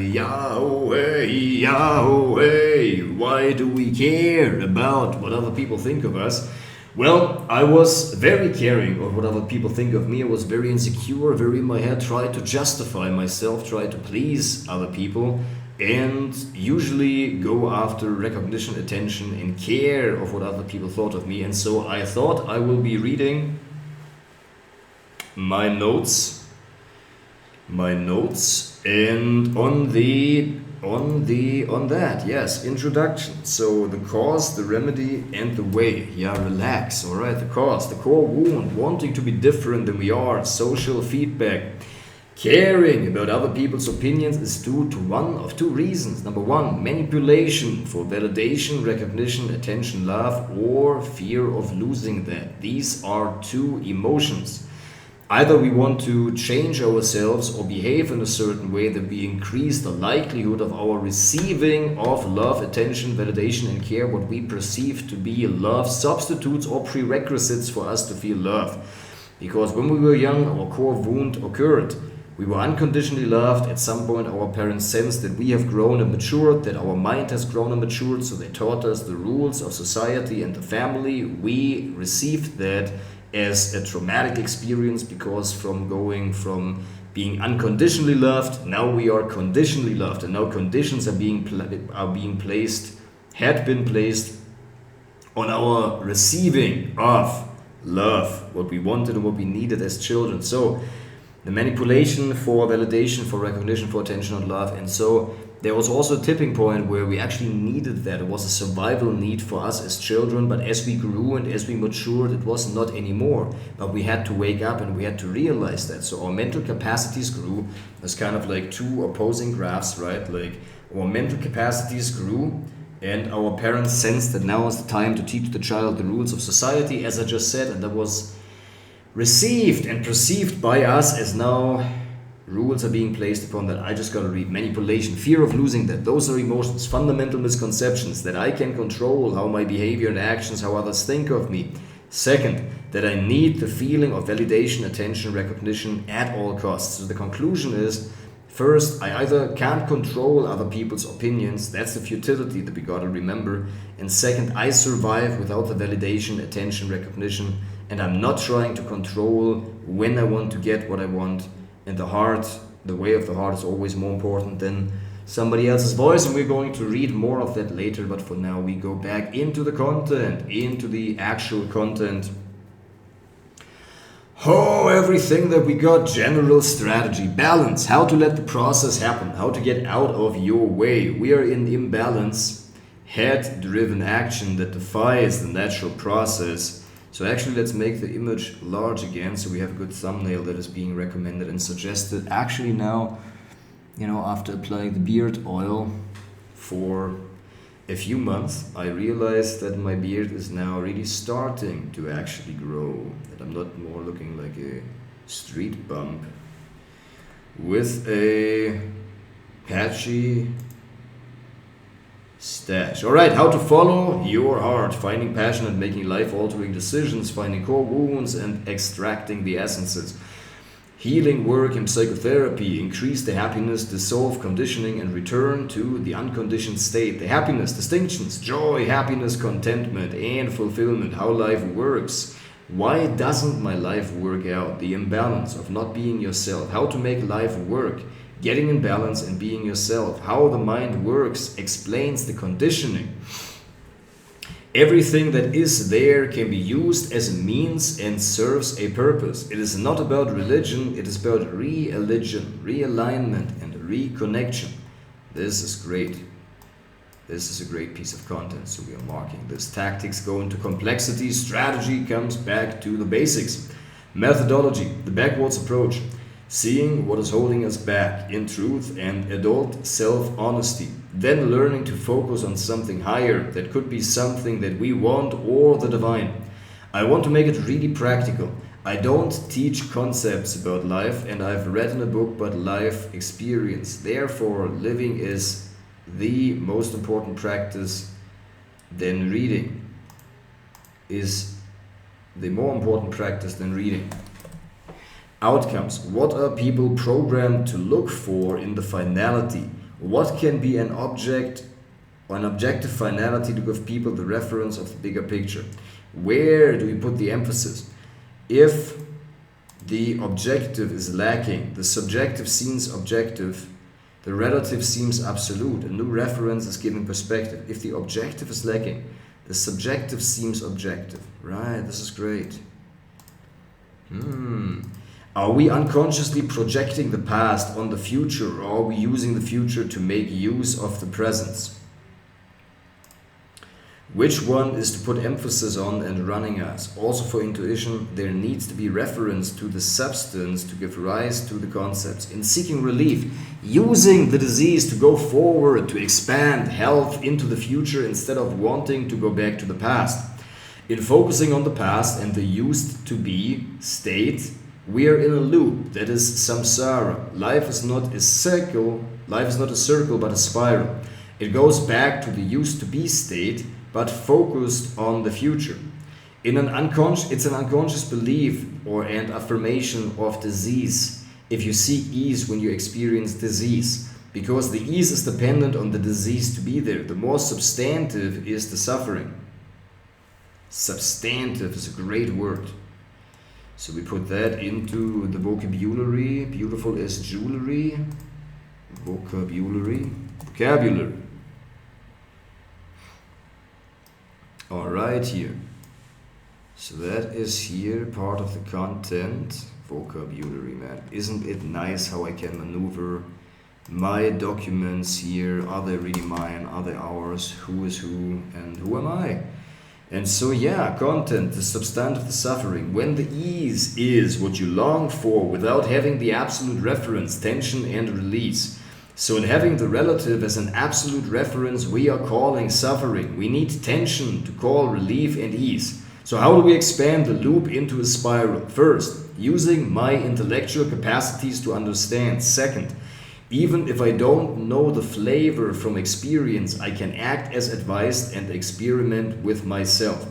Yahweh. Why do we care about what other people think of us? Well, I was very caring of what other people think of me. I was very insecure, very in my head, tried to justify myself, tried to please other people, and usually go after recognition, attention, and care of what other people thought of me. And so I thought I will be reading my notes, and on that, yes, introduction. So the cause, the remedy, and the way. Yeah, relax. All right, the cause, the core wound, wanting to be different than we are, social feedback. Caring about other people's opinions is due to one of two reasons. Number one, manipulation for validation, recognition, attention, love, or fear of losing that. These are two emotions. Either we want to change ourselves or behave in a certain way that we increase the likelihood of our receiving of love, attention, validation, and care, what we perceive to be love substitutes or prerequisites for us to feel love. Because when we were young, our core wound occurred. We were unconditionally loved. At some point, our parents sensed that we have grown and matured, that our mind has grown and matured, so they taught us the rules of society and the family. We received that as a traumatic experience, because from going from being unconditionally loved, now we are conditionally loved, and now conditions had been placed on our receiving of love, what we wanted and what we needed as children. So the manipulation for validation, for recognition, for attention and love. And so there was also a tipping point where we actually needed that. It was a survival need for us as children, but as we grew and as we matured, it was not anymore. But we had to wake up and we had to realize that. So our mental capacities grew. There's kind of like two opposing graphs, right? Like our mental capacities grew, and our parents sensed that now is the time to teach the child the rules of society, as I just said, and that was received and perceived by us as now rules are being placed upon that. I just got to read. Manipulation, fear of losing that. Those are emotions, fundamental misconceptions that I can control how my behavior and actions, how others think of me. Second, that I need the feeling of validation, attention, recognition at all costs. So the conclusion is, first, I either can't control other people's opinions. That's the futility that we got to remember. And second, I survive without the validation, attention, recognition, and I'm not trying to control when I want to get what I want. And the heart, the way of the heart is always more important than somebody else's voice, and we're going to read more of that later, but for now we go back into the content, into the actual content. Oh, everything that we got, general strategy, balance, how to let the process happen, how to get out of your way. We are in imbalance, head-driven action that defies the natural process. So actually, let's make the image large again so we have a good thumbnail that is being recommended and suggested. Actually now, after applying the beard oil for a few months, I realized that my beard is now really starting to actually grow, that I'm not more looking like a street bump with a patchy stash. All right, how to follow your heart, finding passion and making life-altering decisions, finding core wounds and extracting the essences. Healing work and psychotherapy, increase the happiness, dissolve conditioning, and return to the unconditioned state. The happiness, distinctions, joy, happiness, contentment, and fulfillment, how life works. Why doesn't my life work out? The imbalance of not being yourself, how to make life work. Getting in balance and being yourself. How the mind works explains the conditioning. Everything that is there can be used as a means and serves a purpose. It is not about religion, it is about re-religion, realignment, and reconnection. This is great. This is a great piece of content, so we are marking this. Tactics go into complexity, strategy comes back to the basics. Methodology, the backwards approach. Seeing what is holding us back in truth and adult self-honesty. Then learning to focus on something higher that could be something that we want or the divine. I want to make it really practical. I don't teach concepts about life, and I've read in a book but life experience. Therefore, living is the most important practice than reading. Is the more important practice than reading. Outcomes. What are people programmed to look for in the finality? What can be an object or an objective finality to give people the reference of the bigger picture? Where do we put the emphasis? If the objective is lacking, the subjective seems objective, the relative seems absolute, a new reference is giving perspective. If the objective is lacking, the subjective seems objective. Right, this is great. Are we unconsciously projecting the past on the future, or are we using the future to make use of the present? Which one is to put emphasis on and running us? Also for intuition, there needs to be reference to the substance to give rise to the concepts. In seeking relief, using the disease to go forward, to expand health into the future instead of wanting to go back to the past. In focusing on the past and the used to be state, we are in a loop, that is samsara. Life is not a circle but a spiral. It goes back to the used to be state, but focused on the future. It's an unconscious belief and affirmation of disease if you seek ease when you experience disease, because the ease is dependent on the disease to be there. The more substantive is the suffering. Substantive is a great word. So we put that into the vocabulary. Beautiful as jewelry. Vocabulary. Alright, here. So that is here part of the content. Vocabulary, man. Isn't it nice how I can maneuver my documents here? Are they really mine? Are they ours? Who is who? And who am I? And so yeah, content, the substantive, the suffering. When the ease is what you long for without having the absolute reference, tension and release. So in having the relative as an absolute reference, we are calling suffering. We need tension to call relief and ease. So how do we expand the loop into a spiral? First, using my intellectual capacities to understand. Second, even if I don't know the flavor from experience, I can act as advised and experiment with myself.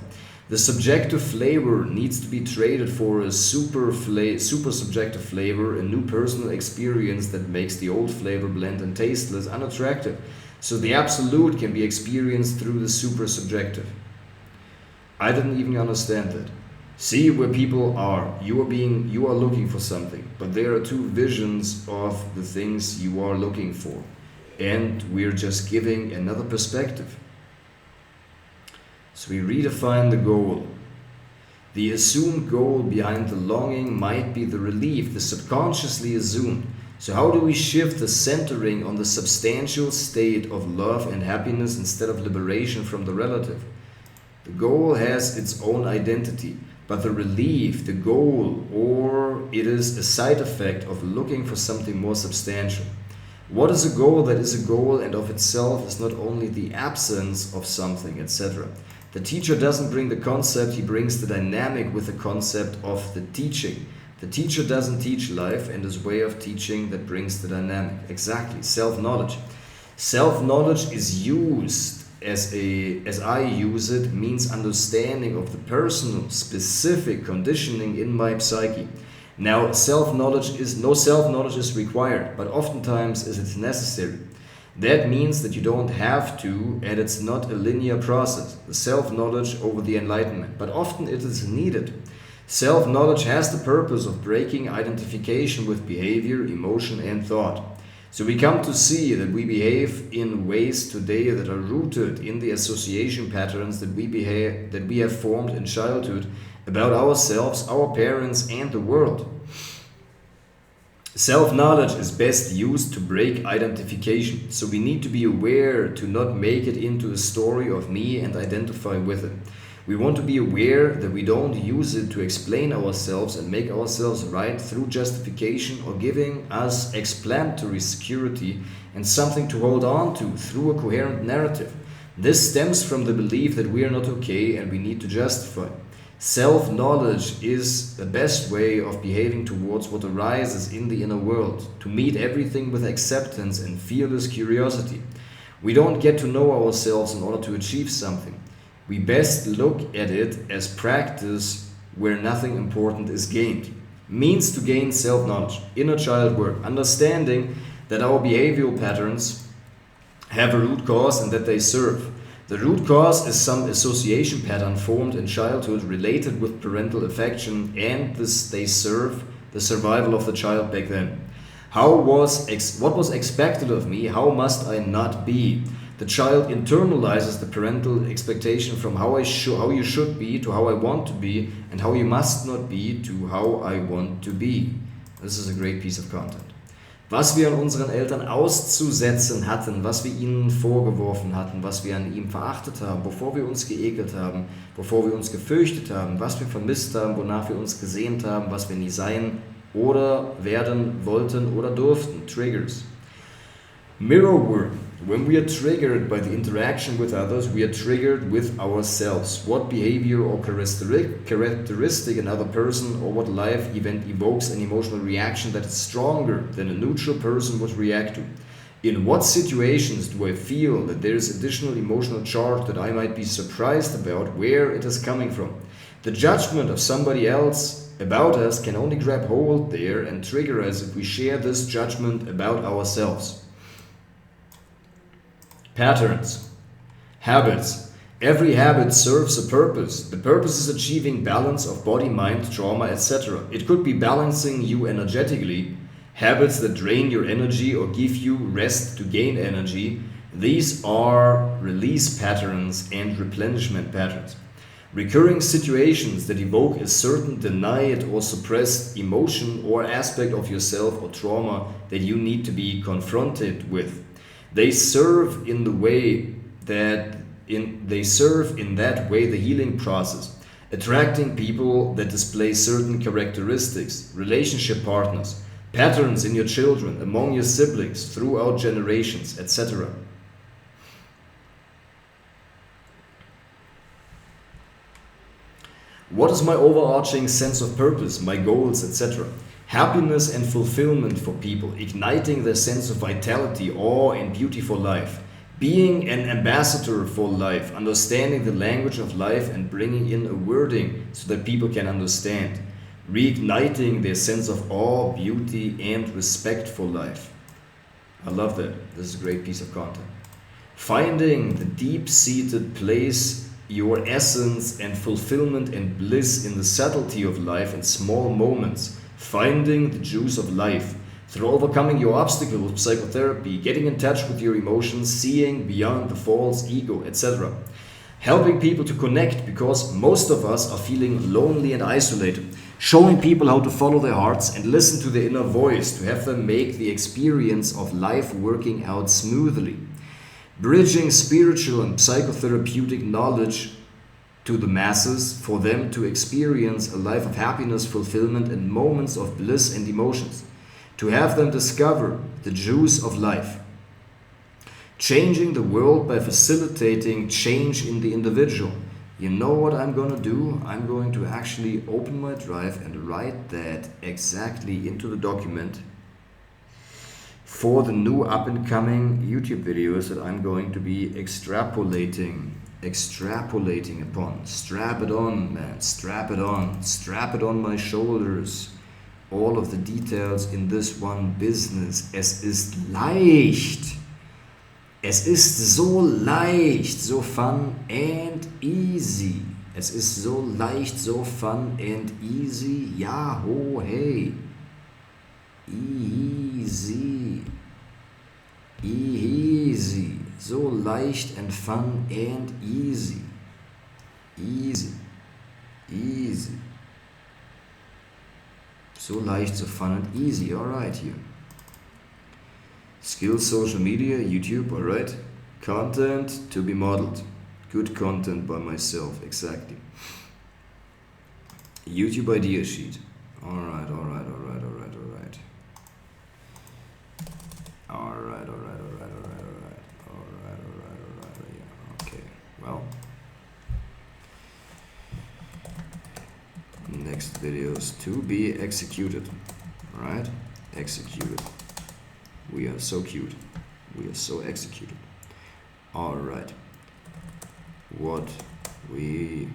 The subjective flavor needs to be traded for a super subjective flavor, a new personal experience that makes the old flavor bland and tasteless, unattractive. So the absolute can be experienced through the super subjective. I didn't even understand that. See where people are. You are looking for something, but there are two visions of the things you are looking for, and we're just giving another perspective. So we redefine the goal. The assumed goal behind the longing might be the relief, the subconsciously assumed. So how do we shift the centering on the substantial state of love and happiness instead of liberation from the relative? The goal has its own identity, but the relief, the goal, or it is a side effect of looking for something more substantial. What is a goal that is a goal and of itself is not only the absence of something, etc. The teacher doesn't bring the concept, he brings the dynamic with the concept of the teaching. The teacher doesn't teach life and his way of teaching that brings the dynamic. Exactly, self-knowledge. Self-knowledge is used as I use it, means understanding of the personal, specific conditioning in my psyche. Now, no self-knowledge is required, but oftentimes it is necessary. That means that you don't have to, and it's not a linear process, the self-knowledge over the enlightenment, but often it is needed. Self-knowledge has the purpose of breaking identification with behavior, emotion, and thought. So we come to see that we behave in ways today that are rooted in the association patterns that we have formed in childhood about ourselves, our parents, and the world. Self-knowledge is best used to break identification, so we need to be aware to not make it into a story of me and identify with it. We want to be aware that we don't use it to explain ourselves and make ourselves right through justification or giving us explanatory security and something to hold on to through a coherent narrative. This stems from the belief that we are not okay and we need to justify. Self-knowledge is the best way of behaving towards what arises in the inner world, to meet everything with acceptance and fearless curiosity. We don't get to know ourselves in order to achieve something. We best look at it as practice where nothing important is gained. Means to gain self-knowledge, inner child work, understanding that our behavioral patterns have a root cause and that they serve. The root cause is some association pattern formed in childhood related with parental affection, and they serve the survival of the child back then. What was expected of me? How must I not be? The child internalizes the parental expectation from how you should be to how I want to be, and how you must not be to how I want to be. This is a great piece of content. Was wir an unseren Eltern auszusetzen hatten, was wir ihnen vorgeworfen hatten, was wir an ihm verachtet haben, wovor wir uns geekelt haben, wovor wir uns gefürchtet haben, was wir vermisst haben, wonach wir uns gesehnt haben, was wir nie sein oder werden wollten oder durften. Triggers. Mirror work. When we are triggered by the interaction with others, we are triggered with ourselves. What behavior or characteristic another person or what life event evokes an emotional reaction that is stronger than a neutral person would react to? In what situations do I feel that there is additional emotional charge that I might be surprised about where it is coming from? The judgment of somebody else about us can only grab hold there and trigger us if we share this judgment about ourselves. Patterns. Habits. Every habit serves a purpose. The purpose is achieving balance of body, mind, trauma, etc. It could be balancing you energetically, habits that drain your energy or give you rest to gain energy. These are release patterns and replenishment patterns. Recurring situations that evoke a certain denied or suppressed emotion or aspect of yourself or trauma that you need to be confronted with. They serve in that way the healing process, attracting people that display certain characteristics, relationship partners, patterns in your children, among your siblings, throughout generations, etc. What is my overarching sense of purpose, my goals, etc.? Happiness and fulfillment for people, igniting their sense of vitality, awe, and beauty for life. Being an ambassador for life, understanding the language of life and bringing in a wording so that people can understand. Reigniting their sense of awe, beauty, and respect for life. I love that. This is a great piece of content. Finding the deep-seated place, your essence and fulfillment and bliss in the subtlety of life in small moments. Finding the juice of life through overcoming your obstacles with psychotherapy, getting in touch with your emotions, seeing beyond the false ego, etc. Helping people to connect because most of us are feeling lonely and isolated. Showing people how to follow their hearts and listen to their inner voice to have them make the experience of life working out smoothly. Bridging spiritual and psychotherapeutic knowledge to the masses for them to experience a life of happiness, fulfillment, and moments of bliss and emotions. To have them discover the juice of life. Changing the world by facilitating change in the individual. You know what I'm going to do? I'm going to actually open my drive and write that exactly into the document for the new up-and-coming YouTube videos that I'm going to be extrapolating upon. Strap it on, man. Strap it on my shoulders. All of the details in this one business. Es ist leicht. Es ist so leicht, so fun and easy. Es ist so leicht, so fun and easy. Ja, ho, hey. Easy. Easy. So leicht and fun and easy. Easy. Easy. So leicht, so fun and easy. Alright here. Skills, social media, YouTube, alright. Content to be modeled. Good content by myself, exactly. YouTube idea sheet. Alright. Okay, well. Next videos to be executed. Alright? Executed. We are so cute. We are so executed. Alright. What we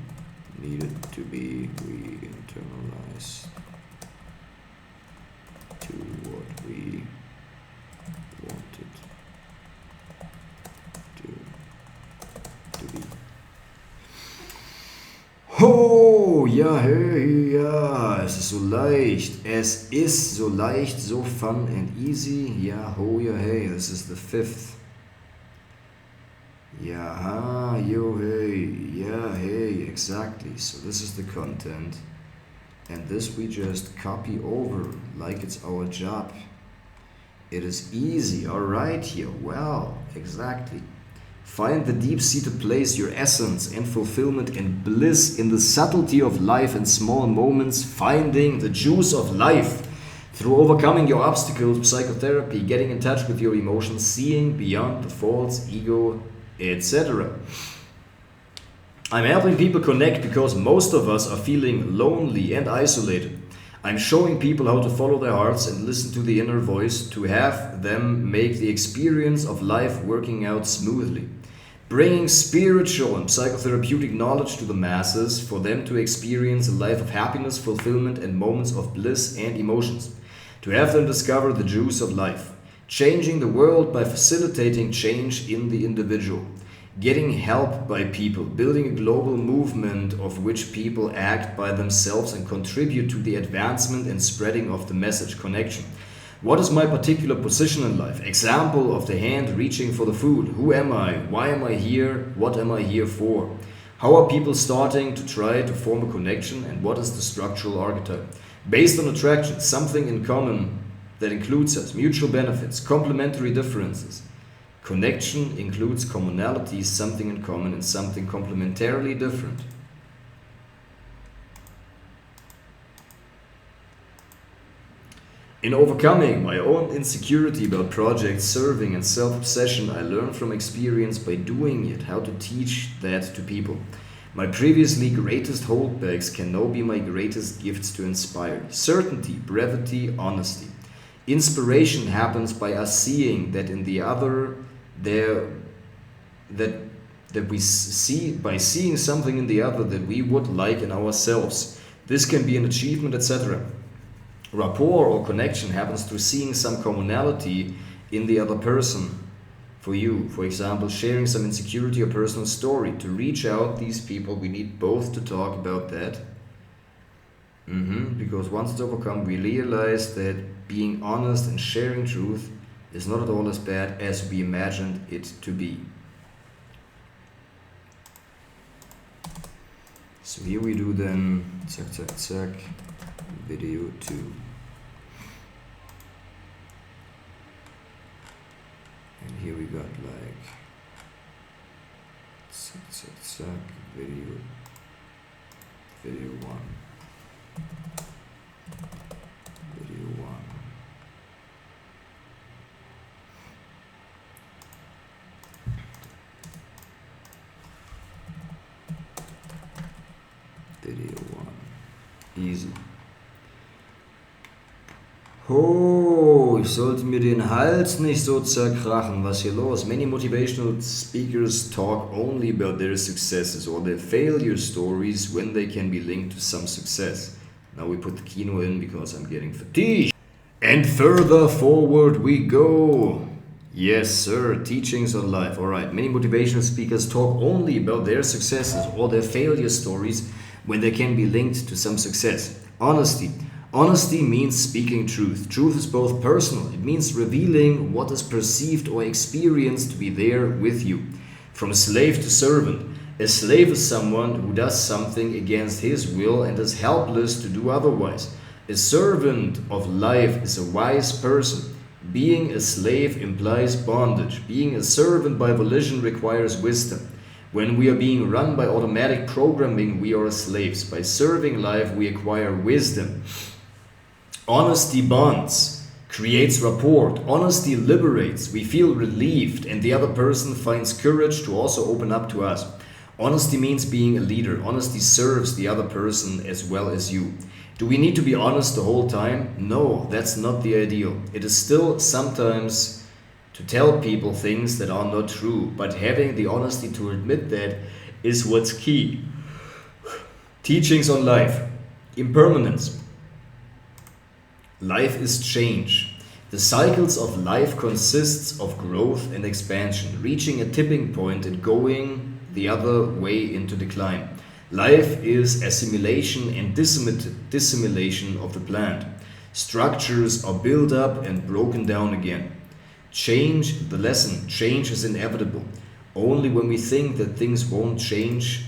needed to be, we internalize to what we wanted Oh, ja, hey, ja, es ist so leicht. Es ist so leicht, so fun and easy. Ja, ho, ja, hey, this is the fifth. Ja, ha, yo, hey, yeah, hey, exactly. So this is the content. And this we just copy over like it's our job. It is easy, alright here. Well, exactly. Find the deep-seated place, your essence and fulfillment and bliss in the subtlety of life and small moments, finding the juice of life through overcoming your obstacles, psychotherapy, getting in touch with your emotions, seeing beyond the false ego, etc. I'm helping people connect because most of us are feeling lonely and isolated. I'm showing people how to follow their hearts and listen to the inner voice to have them make the experience of life working out smoothly. Bringing spiritual and psychotherapeutic knowledge to the masses for them to experience a life of happiness, fulfillment, and moments of bliss and emotions. To have them discover the juice of life. Changing the world by facilitating change in the individual. Getting help by people, building a global movement of which people act by themselves and contribute to the advancement and spreading of the message connection. What is my particular position in life? Example of the hand reaching for the food. Who am I? Why am I here? What am I here for? How are people starting to try to form a connection, and what is the structural archetype? Based on attraction, something in common that includes us, mutual benefits, complementary differences. Connection includes commonalities, something in common and something complementarily different. In overcoming my own insecurity about projects, serving, and self-obsession, I learned from experience by doing it how to teach that to people. My previously greatest holdbacks can now be my greatest gifts to inspire. Certainty, brevity, honesty. Inspiration happens by us seeing that in the other that we see by seeing something in the other that we would like in ourselves. This can be an achievement, etc. Rapport or connection happens through seeing some commonality in the other person. For you, for example, sharing some insecurity or personal story. To reach out these people, we need both to talk about that. Because once it's overcome, we realize that being honest and sharing truth is not at all as bad as we imagined it to be. So here we do then, zack, zack, zack, video 2. And here we got like, zack, zack, zack, video 1. Video 1. Video 1. Easy. Oh, ich sollte mir den Hals nicht so zerkrachen. Was hier los? Many motivational speakers talk only about their successes or their failure stories when they can be linked to some success. Now we put the kino in because I'm getting fatigued. And further forward we go. Yes, sir. Teachings on life. Alright, many motivational speakers talk only about their successes or their failure stories when they can be linked to some success. Honesty. Honesty means speaking truth. Truth is both personal. It means revealing what is perceived or experienced to be there with you. From slave to servant. A slave is someone who does something against his will and is helpless to do otherwise. A servant of life is a wise person. Being a slave implies bondage. Being a servant by volition requires wisdom. When we are being run by automatic programming, we are slaves. By serving life, we acquire wisdom. Honesty bonds, creates rapport. Honesty liberates. We feel relieved, and the other person finds courage to also open up to us. Honesty means being a leader. Honesty serves the other person as well as you. Do we need to be honest the whole time? No, that's not the ideal. It is still sometimes to tell people things that are not true, but having the honesty to admit that is what's key. Teachings on life. Impermanence. Life is change. The cycles of life consists of growth and expansion, reaching a tipping point and going the other way into decline. Life is assimilation and dissimilation of the plant. Structures are built up and broken down again. Change, the lesson, change is inevitable. Only when we think that things won't change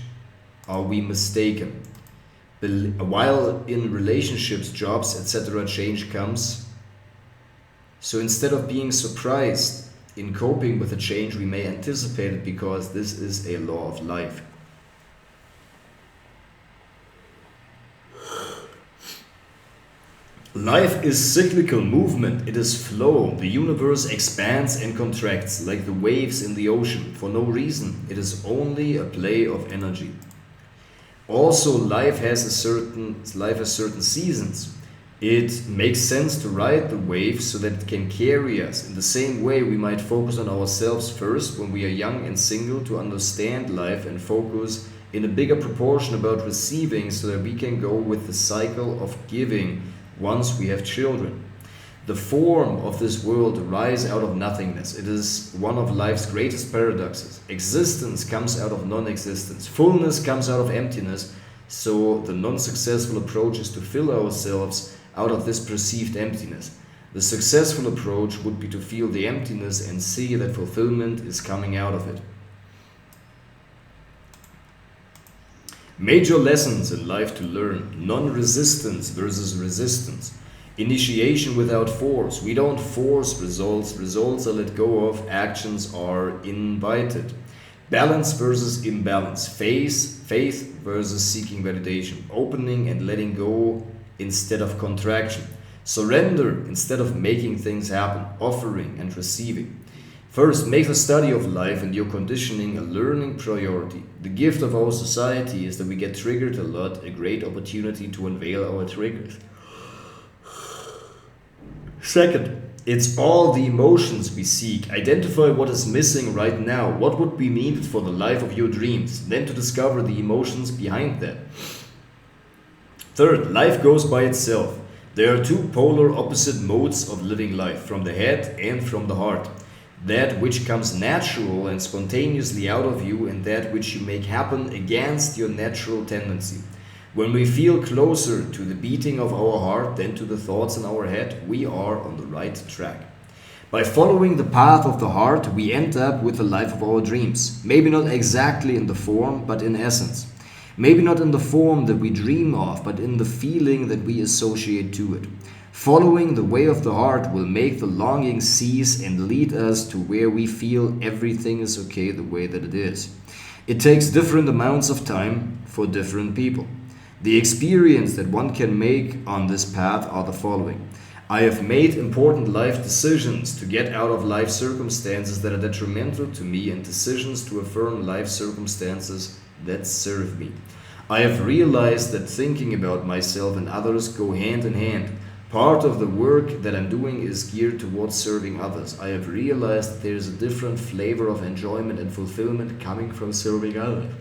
are we mistaken. While in relationships, jobs, etc., change comes. So instead of being surprised in coping with a change, we may anticipate it because this is a law of life. Life is cyclical movement, it is flow. The universe expands and contracts like the waves in the ocean for no reason. It is only a play of energy. Also, life has certain seasons. It makes sense to ride the wave so that it can carry us. In the same way, we might focus on ourselves first when we are young and single to understand life and focus in a bigger proportion about receiving so that we can go with the cycle of giving once we have children. The form of this world arises out of nothingness. It is one of life's greatest paradoxes. Existence comes out of non-existence. Fullness comes out of emptiness. So the non-successful approach is to fill ourselves out of this perceived emptiness. The successful approach would be to feel the emptiness and see that fulfillment is coming out of it. Major lessons in life to learn. Non-resistance versus resistance. Initiation without force. We don't force results. Results are let go of. Actions are invited. Balance versus imbalance. Faith versus seeking validation. Opening and letting go instead of contraction. Surrender instead of making things happen. Offering and receiving. First, make the study of life and your conditioning a learning priority. The gift of our society is that we get triggered a lot, a great opportunity to unveil our triggers. Second, it's all the emotions we seek. Identify what is missing right now. What would be needed for the life of your dreams? Then to discover the emotions behind that. Third, life goes by itself. There are two polar opposite modes of living life, from the head and from the heart. That which comes natural and spontaneously out of you and that which you make happen against your natural tendency. When we feel closer to the beating of our heart than to the thoughts in our head, we are on the right track. By following the path of the heart, we end up with the life of our dreams. Maybe not exactly in the form, but in essence. Maybe not in the form that we dream of, but in the feeling that we associate to it. Following the way of the heart will make the longing cease and lead us to where we feel everything is okay the way that it is. It takes different amounts of time for different people. The experience that one can make on this path are the following. I have made important life decisions to get out of life circumstances that are detrimental to me and decisions to affirm life circumstances that serve me. I have realized that thinking about myself and others go hand in hand. Part of the work that I'm doing is geared towards serving others. I have realized that there is a different flavor of enjoyment and fulfillment coming from serving others.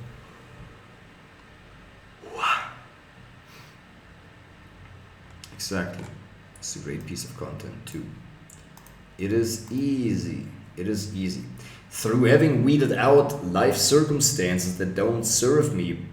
Wow. Exactly. It's a great piece of content too. It is easy. It is easy. Through having weeded out life circumstances that don't serve me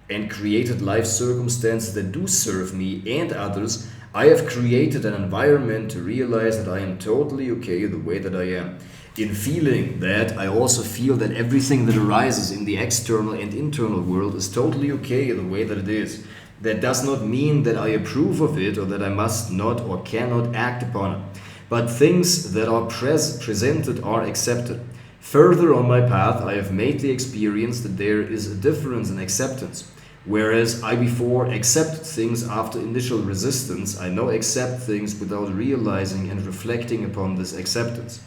and created life circumstances that do serve me and others, I have created an environment to realize that I am totally okay the way that I am. In feeling that, I also feel that everything that arises in the external and internal world is totally okay the way that it is. That does not mean that I approve of it or that I must not or cannot act upon it. But things that are presented are accepted. Further on my path, I have made the experience that there is a difference in acceptance. Whereas I before accepted things after initial resistance, I now accept things without realizing and reflecting upon this acceptance.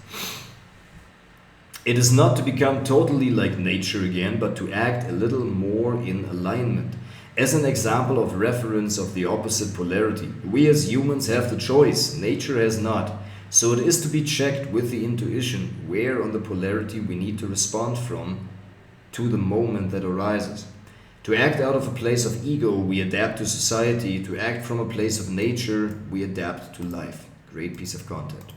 It is not to become totally like nature again, but to act a little more in alignment. As an example of reference of the opposite polarity, we as humans have the choice, nature has not. So it is to be checked with the intuition where on the polarity we need to respond from to the moment that arises. To act out of a place of ego, we adapt to society. To act from a place of nature, we adapt to life. Great piece of content.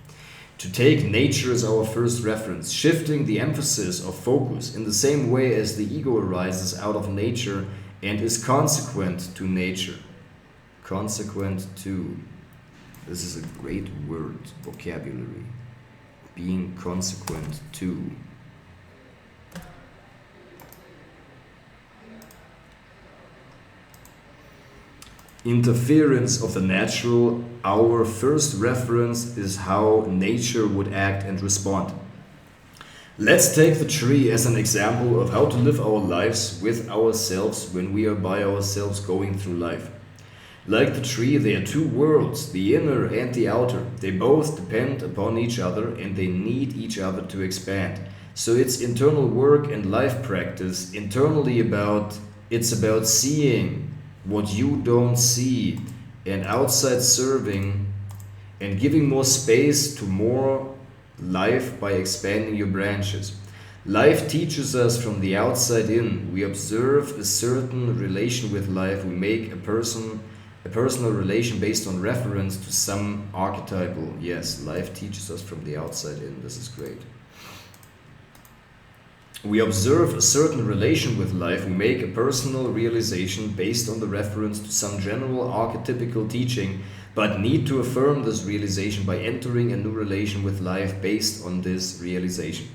To take nature as our first reference, shifting the emphasis of focus in the same way as the ego arises out of nature and is consequent to nature. Consequent to. This is a great word, vocabulary. Being consequent to. Interference of the natural. Our first reference is how nature would act and respond. Let's take the tree as an example of how to live our lives with ourselves when we are by ourselves going through life. Like the tree, there are two worlds, the inner and the outer. They both depend upon each other and they need each other to expand. So it's internal work and life practice. Internally it's about seeing what you don't see, and outside serving and giving more space to more life by expanding your branches. Life teaches us from the outside in. We observe a certain relation with life. We make a personal relation based on reference to some archetypal. Yes, life teaches us from the outside in. This is great. We observe a certain relation with life. We make a personal realization based on the reference to some general archetypical teaching, but need to affirm this realization by entering a new relation with life based on this realization.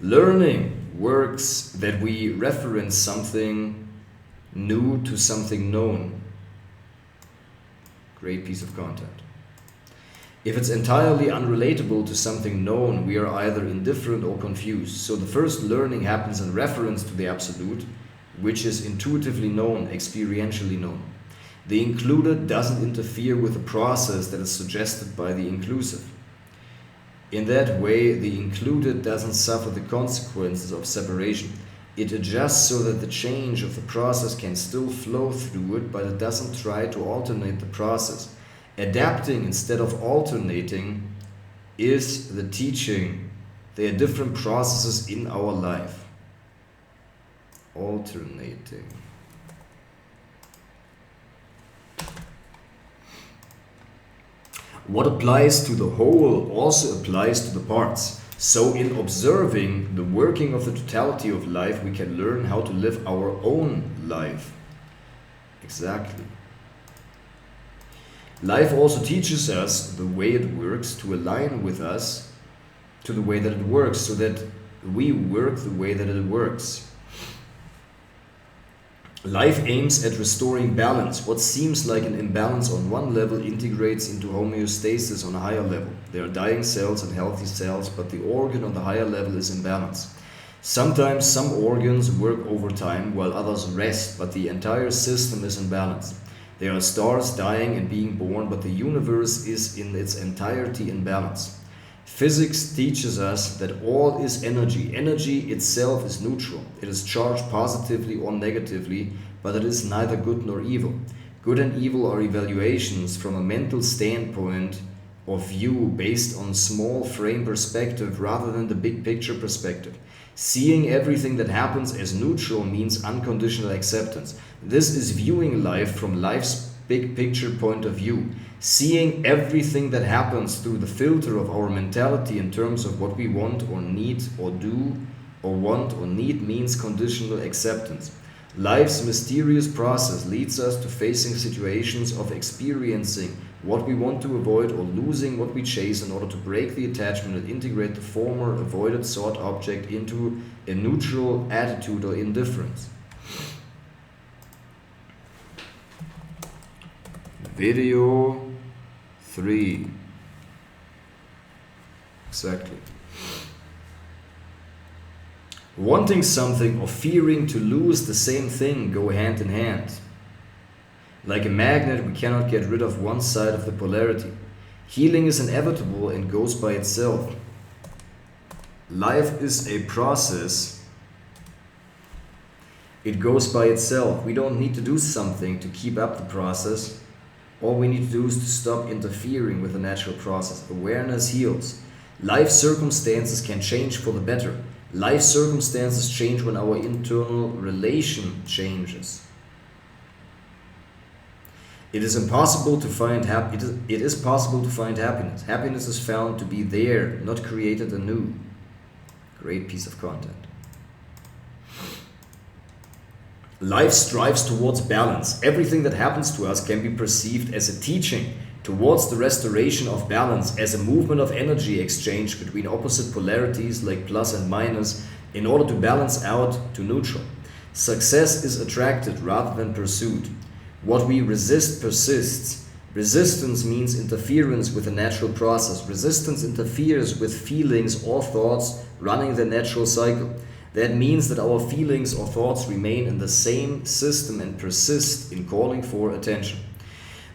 Learning works that we reference something new to something known. Great piece of content. If it's entirely unrelatable to something known, we are either indifferent or confused. So the first learning happens in reference to the absolute, which is intuitively known, experientially known. The included doesn't interfere with the process that is suggested by the inclusive. In that way, the included doesn't suffer the consequences of separation. It adjusts so that the change of the process can still flow through it, but it doesn't try to alternate the process. Adapting instead of alternating is the teaching. There are different processes in our life. Alternating. What applies to the whole also applies to the parts. So in observing the working of the totality of life, we can learn how to live our own life. Exactly. Life also teaches us the way it works to align with us to the way that it works, so that we work the way that it works. Life aims at restoring balance. What seems like an imbalance on one level integrates into homeostasis on a higher level. There are dying cells and healthy cells, but the organ on the higher level is in balance. Sometimes some organs work overtime while others rest, but the entire system is in balance. There are stars dying and being born, but the universe is in its entirety in balance. Physics teaches us that all is energy. Energy itself is neutral. It is charged positively or negatively, but it is neither good nor evil. Good and evil are evaluations from a mental standpoint of view based on small frame perspective rather than the big picture perspective. Seeing everything that happens as neutral means unconditional acceptance. This is viewing life from life's big picture point of view. Seeing everything that happens through the filter of our mentality in terms of what we want or need or do or want or need means conditional acceptance. Life's mysterious process leads us to facing situations of experiencing what we want to avoid or losing what we chase in order to break the attachment and integrate the former avoided sought object into a neutral attitude or indifference. Video 3. Exactly. Wanting something or fearing to lose the same thing go hand in hand. Like a magnet, we cannot get rid of one side of the polarity. Healing is inevitable and goes by itself. Life is a process. It goes by itself. We don't need to do something to keep up the process. All we need to do is to stop interfering with the natural process. Awareness heals. Life circumstances can change for the better. Life circumstances change when our internal relation changes. It is possible to find happiness. Happiness is found to be there, not created anew. Great piece of content. Life strives towards balance. Everything that happens to us can be perceived as a teaching towards the restoration of balance, as a movement of energy exchange between opposite polarities like plus and minus in order to balance out to neutral. Success is attracted rather than pursued. What we resist persists. Resistance means interference with the natural process. Resistance interferes with feelings or thoughts running the natural cycle. That means that our feelings or thoughts remain in the same system and persist in calling for attention.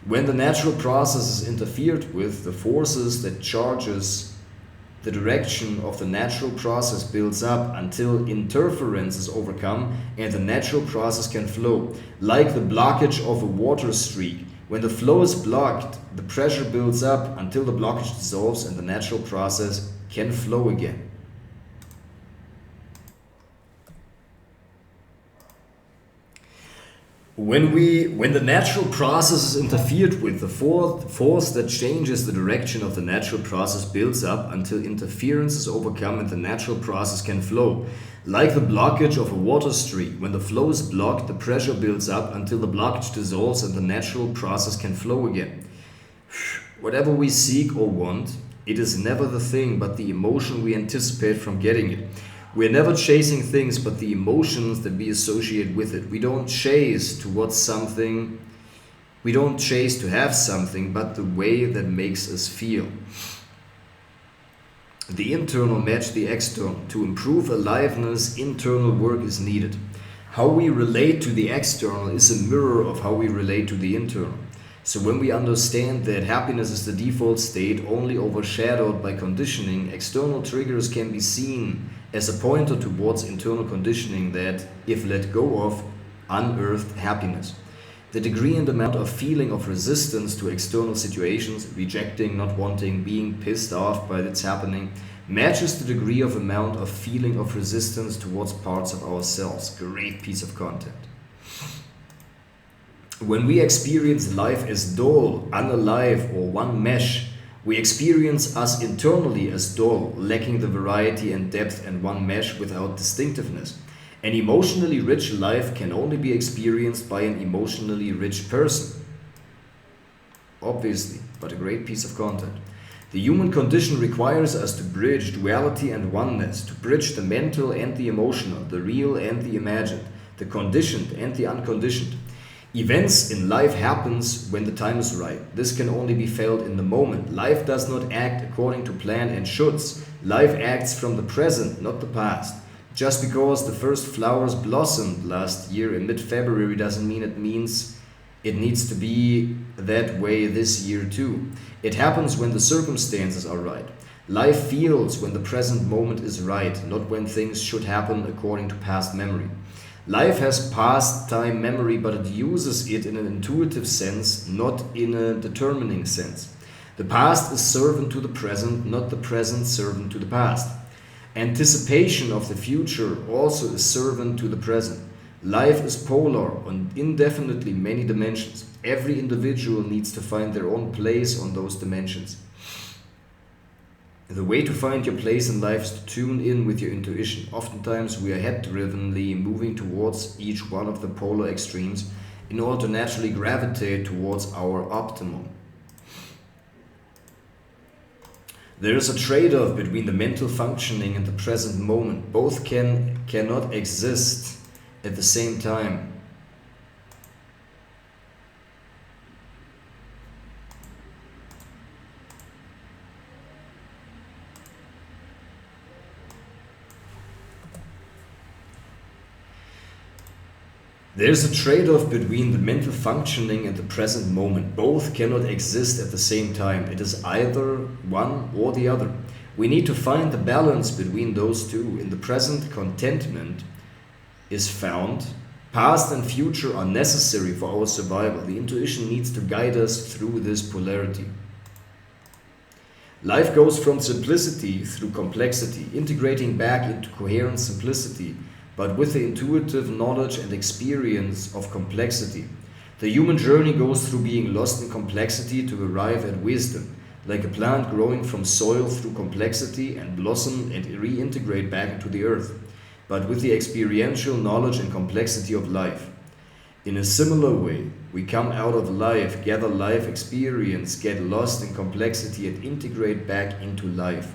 When the natural process is interfered with, the forces that charges the direction of the natural process builds up until interference is overcome and the natural process can flow. Like the blockage of a water streak. When the flow is blocked, the pressure builds up until the blockage dissolves and the natural process can flow again. When the natural process is interfered with, the force that changes the direction of the natural process builds up until interference is overcome and the natural process can flow. Like the blockage of a water streak, when the flow is blocked, the pressure builds up until the blockage dissolves and the natural process can flow again. Whatever we seek or want, it is never the thing but the emotion we anticipate from getting it. We're never chasing things but the emotions that we associate with it. We don't chase towards something, we don't chase to have something, but the way that makes us feel. The internal match the external. To improve aliveness, internal work is needed. How we relate to the external is a mirror of how we relate to the internal. So when we understand that happiness is the default state, only overshadowed by conditioning, external triggers can be seen as a pointer towards internal conditioning that, if let go of, unearthed happiness. The degree and amount of feeling of resistance to external situations, rejecting, not wanting, being pissed off by its happening, matches the degree of amount of feeling of resistance towards parts of ourselves. Great piece of content. When we experience life as dull, unalive, or one mesh, we experience us internally as dull, lacking the variety and depth, and one mesh without distinctiveness. An emotionally rich life can only be experienced by an emotionally rich person. Obviously, but a great piece of content. The human condition requires us to bridge duality and oneness, to bridge the mental and the emotional, the real and the imagined, the conditioned and the unconditioned. Events in life happens when the time is right. This can only be felt in the moment. Life does not act according to plan and shoulds. Life acts from the present, not the past. Just because the first flowers blossomed last year in mid-February doesn't mean it needs to be that way this year too. It happens when the circumstances are right. Life feels when the present moment is right, not when things should happen according to past memory. Life has past time memory, but it uses it in an intuitive sense, not in a determining sense. The past is servant to the present, not the present servant to the past. Anticipation of the future also is servant to the present. Life is polar on indefinitely many dimensions. Every individual needs to find their own place on those dimensions. The way to find your place in life is to tune in with your intuition. Oftentimes we are head-drivenly moving towards each one of the polar extremes in order to naturally gravitate towards our optimum. There is a trade-off between the mental functioning and the present moment. Both cannot exist at the same time. There's a trade-off between the mental functioning and the present moment. Both cannot exist at the same time. It is either one or the other. We need to find the balance between those two. In the present, contentment is found. Past and future are necessary for our survival. The intuition needs to guide us through this polarity. Life goes from simplicity through complexity, integrating back into coherent simplicity, but with the intuitive knowledge and experience of complexity. The human journey goes through being lost in complexity to arrive at wisdom, like a plant growing from soil through complexity and blossom and reintegrate back into the earth. but with the experiential knowledge and complexity of life. In a similar way, we come out of life, gather life experience, get lost in complexity, and integrate back into life.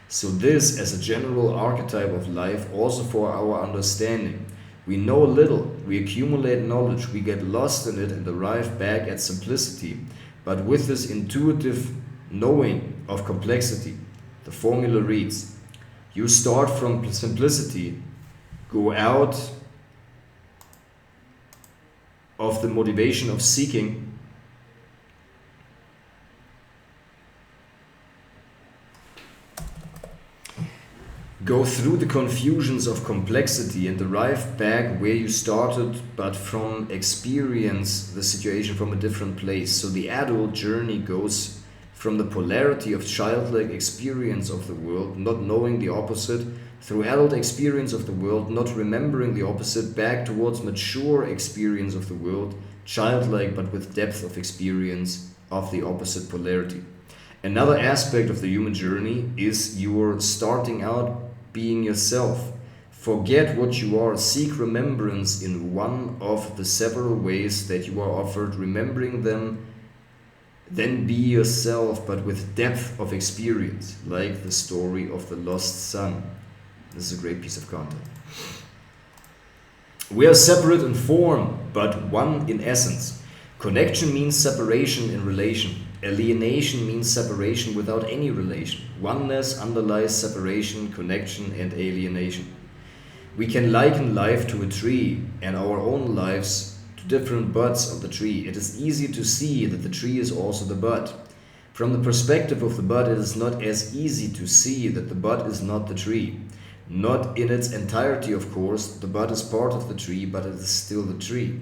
So this as a general archetype of life also for our understanding. We know little, we accumulate knowledge, we get lost in it and arrive back at simplicity. But with this intuitive knowing of complexity, the formula reads, you start from simplicity, go out of the motivation of seeking, go through the confusions of complexity and arrive back where you started, but from experience the situation from a different place. So the adult journey goes from the polarity of childlike experience of the world, not knowing the opposite, through adult experience of the world, not remembering the opposite, back towards mature experience of the world, childlike but with depth of experience of the opposite polarity. Another aspect of the human journey is your starting out being yourself. Forget what you are, seek remembrance in one of the several ways that you are offered, remembering them, then be yourself but with depth of experience, like the story of the lost son. This is a great piece of content. We are separate in form, but one in essence. Connection means separation in relation. Alienation means separation without any relation. Oneness underlies separation, connection, and alienation. We can liken life to a tree and our own lives to different buds of the tree. It is easy to see that the tree is also the bud. From the perspective of the bud, it is not as easy to see that the bud is not the tree. Not in its entirety, of course, the bud is part of the tree, but it is still the tree.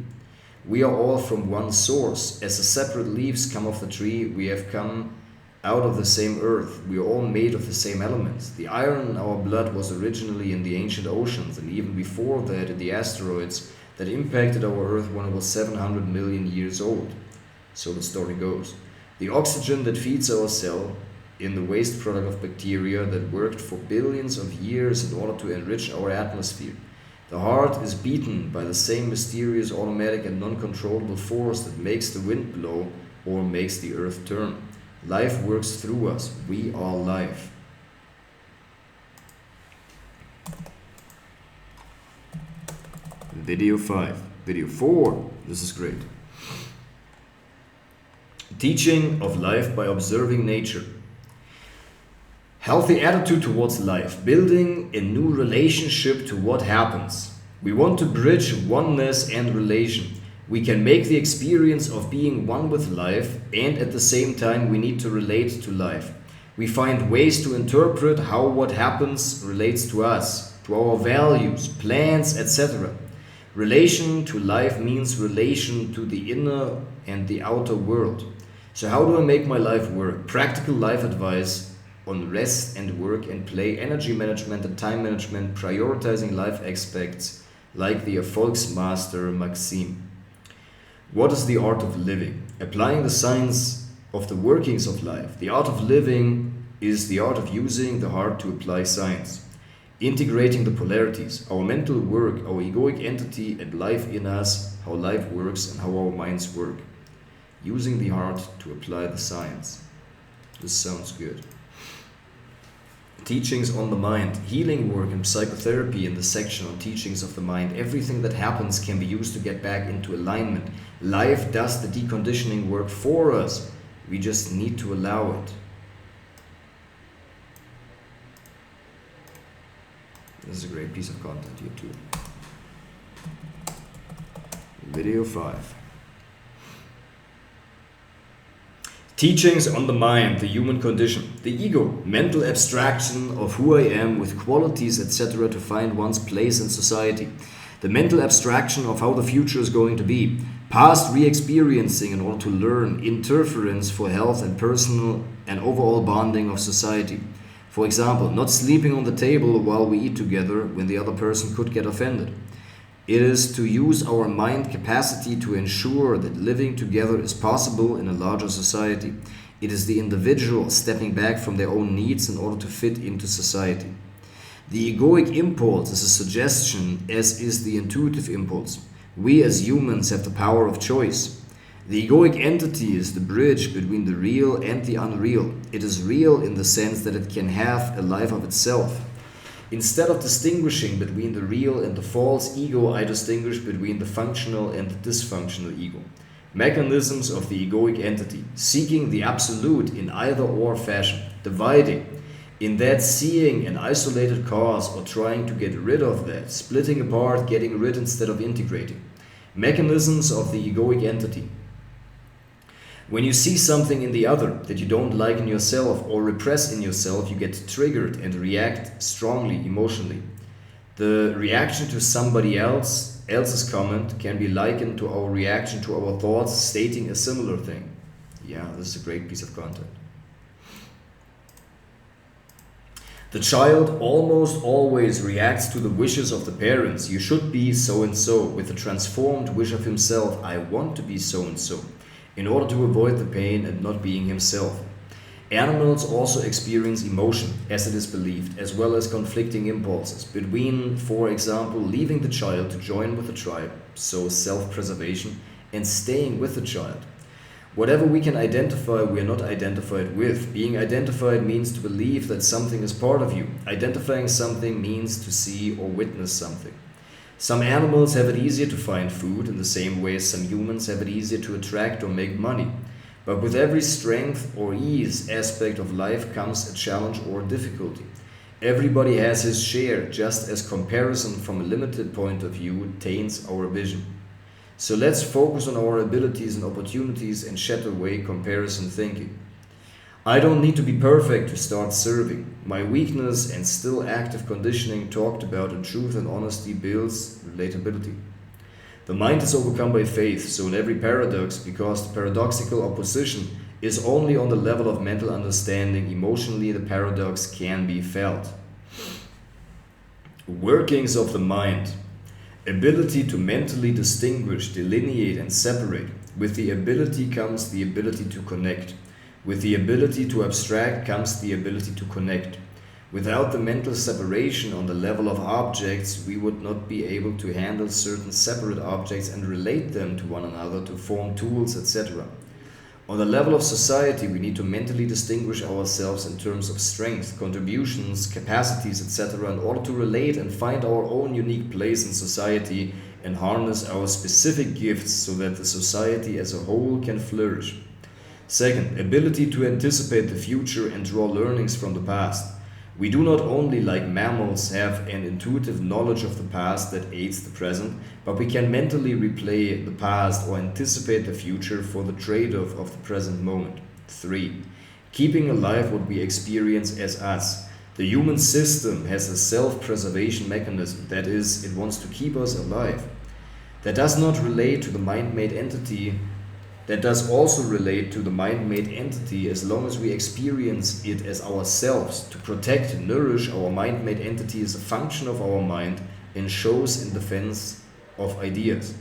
We are all from one source. As the separate leaves come off the tree, we have come out of the same earth. We are all made of the same elements. The iron in our blood was originally in the ancient oceans, and even before that in the asteroids that impacted our earth when it was 700 million years old. So the story goes. The oxygen that feeds our cell in the waste product of bacteria that worked for billions of years in order to enrich our atmosphere. The heart is beaten by the same mysterious, automatic and non-controllable force that makes the wind blow or makes the earth turn. Life works through us. We are life. Video 5. Video 4. This is great. Teaching of life by observing nature. Healthy attitude towards life, building a new relationship to what happens. We want to bridge oneness and relation. We can make the experience of being one with life, and at the same time we need to relate to life. We find ways to interpret how what happens relates to us, to our values, plans, etc. Relation to life means relation to the inner and the outer world. So how do I make my life work? Practical life advice on rest and work and play, energy management and time management, prioritizing life aspects like the Erfolgsmaster Maxim. What is the art of living? Applying the science of the workings of life. The art of living is the art of using the heart to apply science. Integrating the polarities, our mental work, our egoic entity and life in us, how life works and how our minds work. Using the heart to apply the science. This sounds good. Teachings on the mind, healing work and psychotherapy in the section on teachings of the mind. Everything that happens can be used to get back into alignment. Life does the deconditioning work for us. We just need to allow it. This is a great piece of content here too. Video 5. Teachings on the mind, the human condition, the ego, mental abstraction of who I am with qualities, etc. to find one's place in society. The mental abstraction of how the future is going to be. Past re-experiencing in order to learn. Interference for health and personal and overall bonding of society. For example, not sleeping on the table while we eat together when the other person could get offended. It is to use our mind capacity to ensure that living together is possible in a larger society. It is the individual stepping back from their own needs in order to fit into society. The egoic impulse is a suggestion, as is the intuitive impulse. We as humans have the power of choice. The egoic entity is the bridge between the real and the unreal. It is real in the sense that it can have a life of itself. Instead of distinguishing between the real and the false ego, I distinguish between the functional and the dysfunctional ego. Mechanisms of the egoic entity, seeking the absolute in either or fashion, dividing, in that seeing an isolated cause or trying to get rid of that, splitting apart, getting rid instead of integrating. Mechanisms of the egoic entity. When you see something in the other that you don't like in yourself or repress in yourself, you get triggered and react strongly emotionally. The reaction to somebody else's comment can be likened to our reaction to our thoughts stating a similar thing. Yeah, this is a great piece of content. The child almost always reacts to the wishes of the parents. You should be so and so, with a transformed wish of himself, I want to be so and so, in order to avoid the pain and not being himself. Animals also experience emotion, as it is believed, as well as conflicting impulses between, for example, leaving the child to join with the tribe, so self-preservation, and staying with the child. Whatever we can identify, we are not identified with. Being identified means to believe that something is part of you. Identifying something means to see or witness something. Some animals have it easier to find food in the same way as some humans have it easier to attract or make money. But with every strength or ease aspect of life comes a challenge or difficulty. Everybody has his share, just as comparison from a limited point of view taints our vision. So let's focus on our abilities and opportunities and shed away comparison thinking. I don't need to be perfect to start serving. My weakness and still active conditioning talked about in truth and honesty builds relatability. The mind is overcome by faith, so in every paradox, because the paradoxical opposition is only on the level of mental understanding, emotionally the paradox can be felt. Workings of the mind. Ability to mentally distinguish, delineate, and separate. With the ability comes the ability to connect. With the ability to abstract comes the ability to connect. Without the mental separation on the level of objects, we would not be able to handle certain separate objects and relate them to one another to form tools, etc. On the level of society, we need to mentally distinguish ourselves in terms of strength, contributions, capacities, etc. in order to relate and find our own unique place in society and harness our specific gifts so that the society as a whole can flourish. Second, ability to anticipate the future and draw learnings from the past. We do not only, like mammals, have an intuitive knowledge of the past that aids the present, but we can mentally replay the past or anticipate the future for the trade-off of the present moment. 3. Keeping alive what we experience as us. The human system has a self-preservation mechanism, that is, it wants to keep us alive. That does not relate to the mind-made entity. That does also relate to the mind-made entity as long as we experience it as ourselves. To protect and nourish our mind-made entity is a function of our mind and shows in defense of ideas.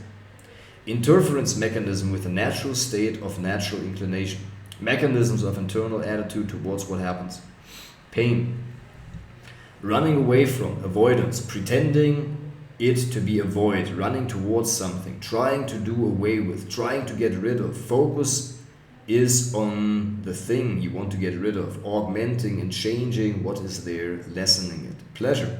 Interference mechanism with the natural state of natural inclination. Mechanisms of internal attitude towards what happens. Pain. Running away from, avoidance, pretending it to be a void, running towards something, trying to do away with, trying to get rid of. Focus is on the thing you want to get rid of, augmenting and changing what is there, lessening it. Pleasure.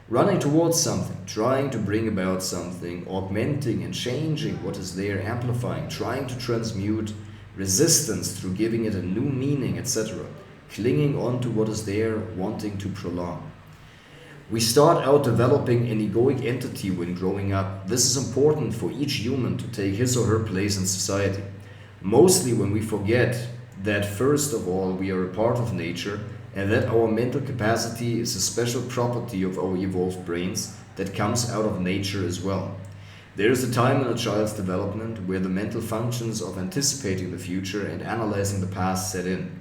Running towards something, trying to bring about something, augmenting and changing what is there, amplifying, trying to transmute. Resistance through giving it a new meaning, etc. Clinging on to what is there, wanting to prolong. We start out developing an egoic entity when growing up. This is important for each human to take his or her place in society. Mostly when we forget that first of all we are a part of nature and that our mental capacity is a special property of our evolved brains that comes out of nature as well. There is a time in a child's development where the mental functions of anticipating the future and analyzing the past set in.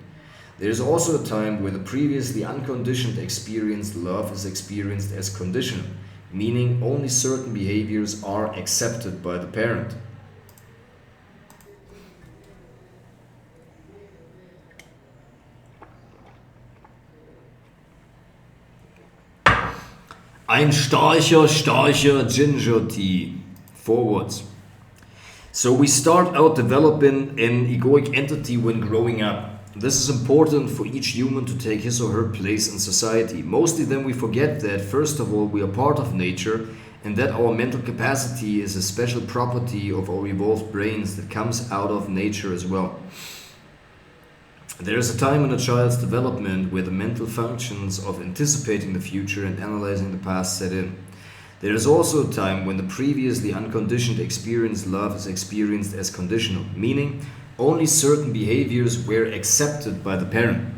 There is also a time where the previously unconditioned experienced love is experienced as conditional, meaning only certain behaviors are accepted by the parent. Ein starcher ginger tea. Forwards. So we start out developing an egoic entity when growing up. This is important for each human to take his or her place in society. Mostly then we forget that, first of all, we are part of nature and that our mental capacity is a special property of our evolved brains that comes out of nature as well. There is a time in a child's development where the mental functions of anticipating the future and analyzing the past set in. There is also a time when the previously unconditioned experienced love is experienced as conditional, meaning only certain behaviors were accepted by the parent.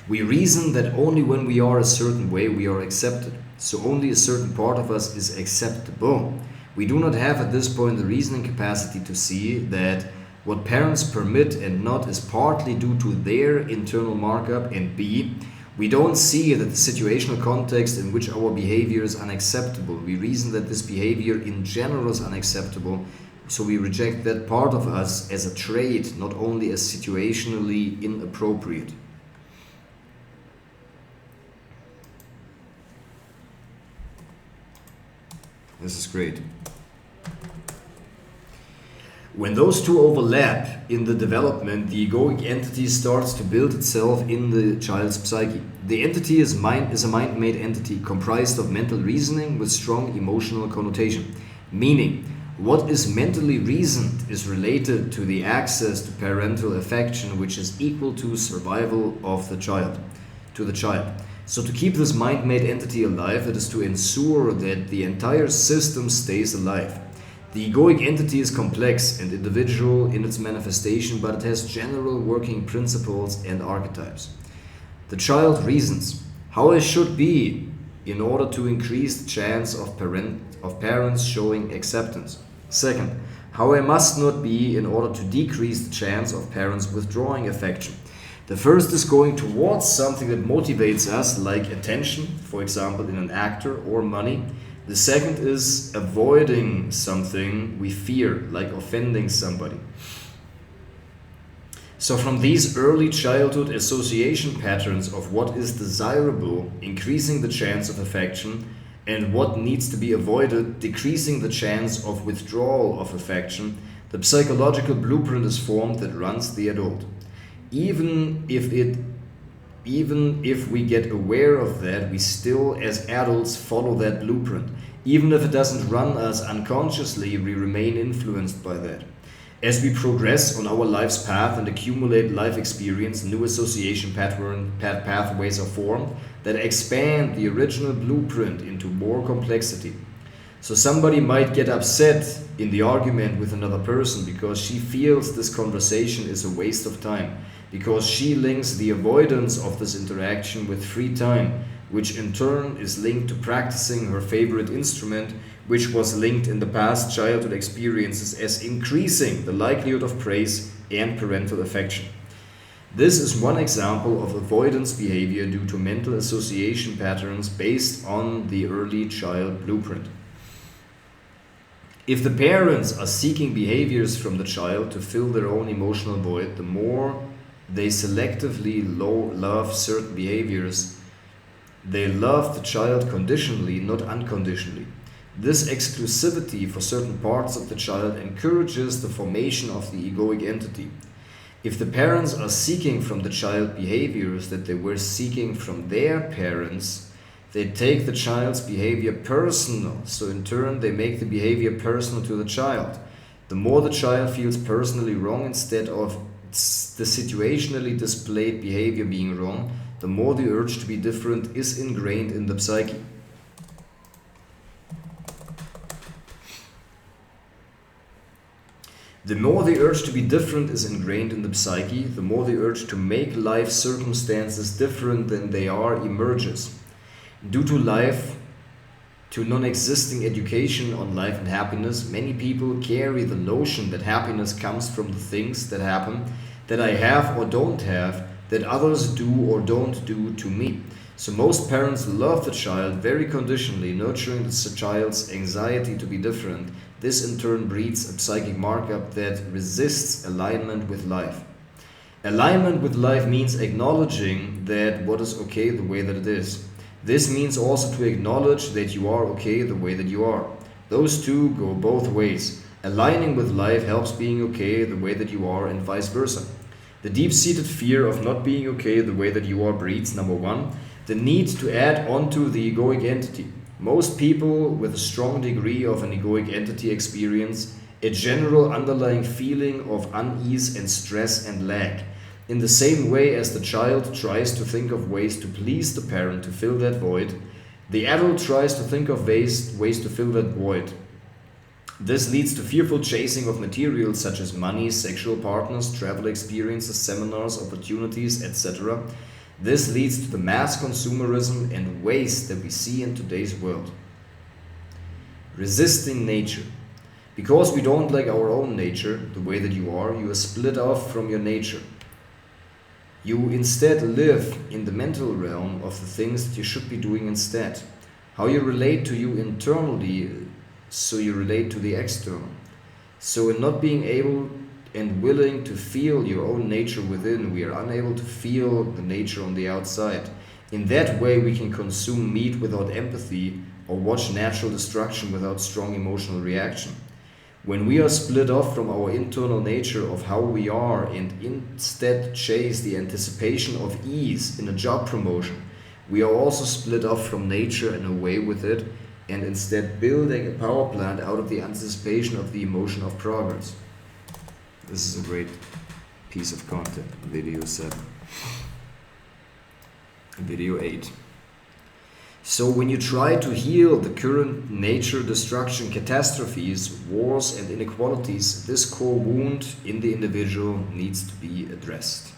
We reason that only when we are a certain way we are accepted, so only a certain part of us is acceptable. We do not have at this point the reasoning capacity to see that what parents permit and not is partly due to their internal markup, and B, we don't see that the situational context in which our behavior is unacceptable. We reason that this behavior in general is unacceptable, so we reject that part of us as a trait, not only as situationally inappropriate. This is great. When those two overlap in the development, the egoic entity starts to build itself in the child's psyche. The entity is a mind-made entity comprised of mental reasoning with strong emotional connotation, meaning what is mentally reasoned is related to the access to parental affection, which is equal to survival of the child, to the child. So to keep this mind-made entity alive, it is to ensure that the entire system stays alive. The egoic entity is complex and individual in its manifestation, but it has general working principles and archetypes. The child reasons how I should be in order to increase the chance of parents showing acceptance. Second, how I must not be in order to decrease the chance of parents withdrawing affection. The first is going towards something that motivates us, like attention, for example, in an actor, or money. The second is avoiding something we fear, like offending somebody. So from these early childhood association patterns of what is desirable, increasing the chance of affection, and what needs to be avoided, decreasing the chance of withdrawal of affection, the psychological blueprint is formed that runs the adult. Even if we get aware of that, we still as adults follow that blueprint. Even if it doesn't run us unconsciously, we remain influenced by that. As we progress on our life's path and accumulate life experience, new association pathways are formed that expand the original blueprint into more complexity. So somebody might get upset in the argument with another person because she feels this conversation is a waste of time, because she links the avoidance of this interaction with free time, which in turn is linked to practicing her favorite instrument, which was linked in the past childhood experiences as increasing the likelihood of praise and parental affection. This is one example of avoidance behavior due to mental association patterns based on the early child blueprint. If the parents are seeking behaviors from the child to fill their own emotional void, the more they selectively love certain behaviors, they love the child conditionally, not unconditionally. This exclusivity for certain parts of the child encourages the formation of the egoic entity. If the parents are seeking from the child behaviors that they were seeking from their parents, they take the child's behavior personal, so in turn they make the behavior personal to the child. The more the child feels personally wrong instead of the situationally displayed behavior being wrong, the more the urge to be different is ingrained in the psyche. The more the urge to be different is ingrained in the psyche, the more the urge to make life circumstances different than they are emerges. Due to non-existing education on life and happiness, many people carry the notion that happiness comes from the things that happen, that I have or don't have, that others do or don't do to me. So most parents love the child very conditionally, nurturing the child's anxiety to be different. This in turn breeds a psychic markup that resists alignment with life. Alignment with life means acknowledging that what is okay the way that it is. This means also to acknowledge that you are okay the way that you are. Those two go both ways. Aligning with life helps being okay the way that you are and vice versa. The deep-seated fear of not being okay the way that you are breeds, number one, the need to add onto the egoic entity. Most people with a strong degree of an egoic entity experience a general underlying feeling of unease and stress and lack. In the same way as the child tries to think of ways to please the parent to fill that void, the adult tries to think of ways to fill that void. This leads to fearful chasing of materials such as money, sexual partners, travel experiences, seminars, opportunities, etc. This leads to the mass consumerism and waste that we see in today's world. Resisting nature. Because we don't like our own nature, the way that you are split off from your nature. You instead live in the mental realm of the things that you should be doing instead. How you relate to you internally, so you relate to the external. So in not being able and willing to feel your own nature within, we are unable to feel the nature on the outside. In that way, we can consume meat without empathy or watch natural destruction without strong emotional reaction. When we are split off from our internal nature of how we are and instead chase the anticipation of ease in a job promotion, we are also split off from nature and away with it, and instead building a power plant out of the anticipation of the emotion of progress. This is a great piece of content, video 7. Video 8. So when you try to heal the current nature destruction catastrophes, wars and inequalities, this core wound in the individual needs to be addressed.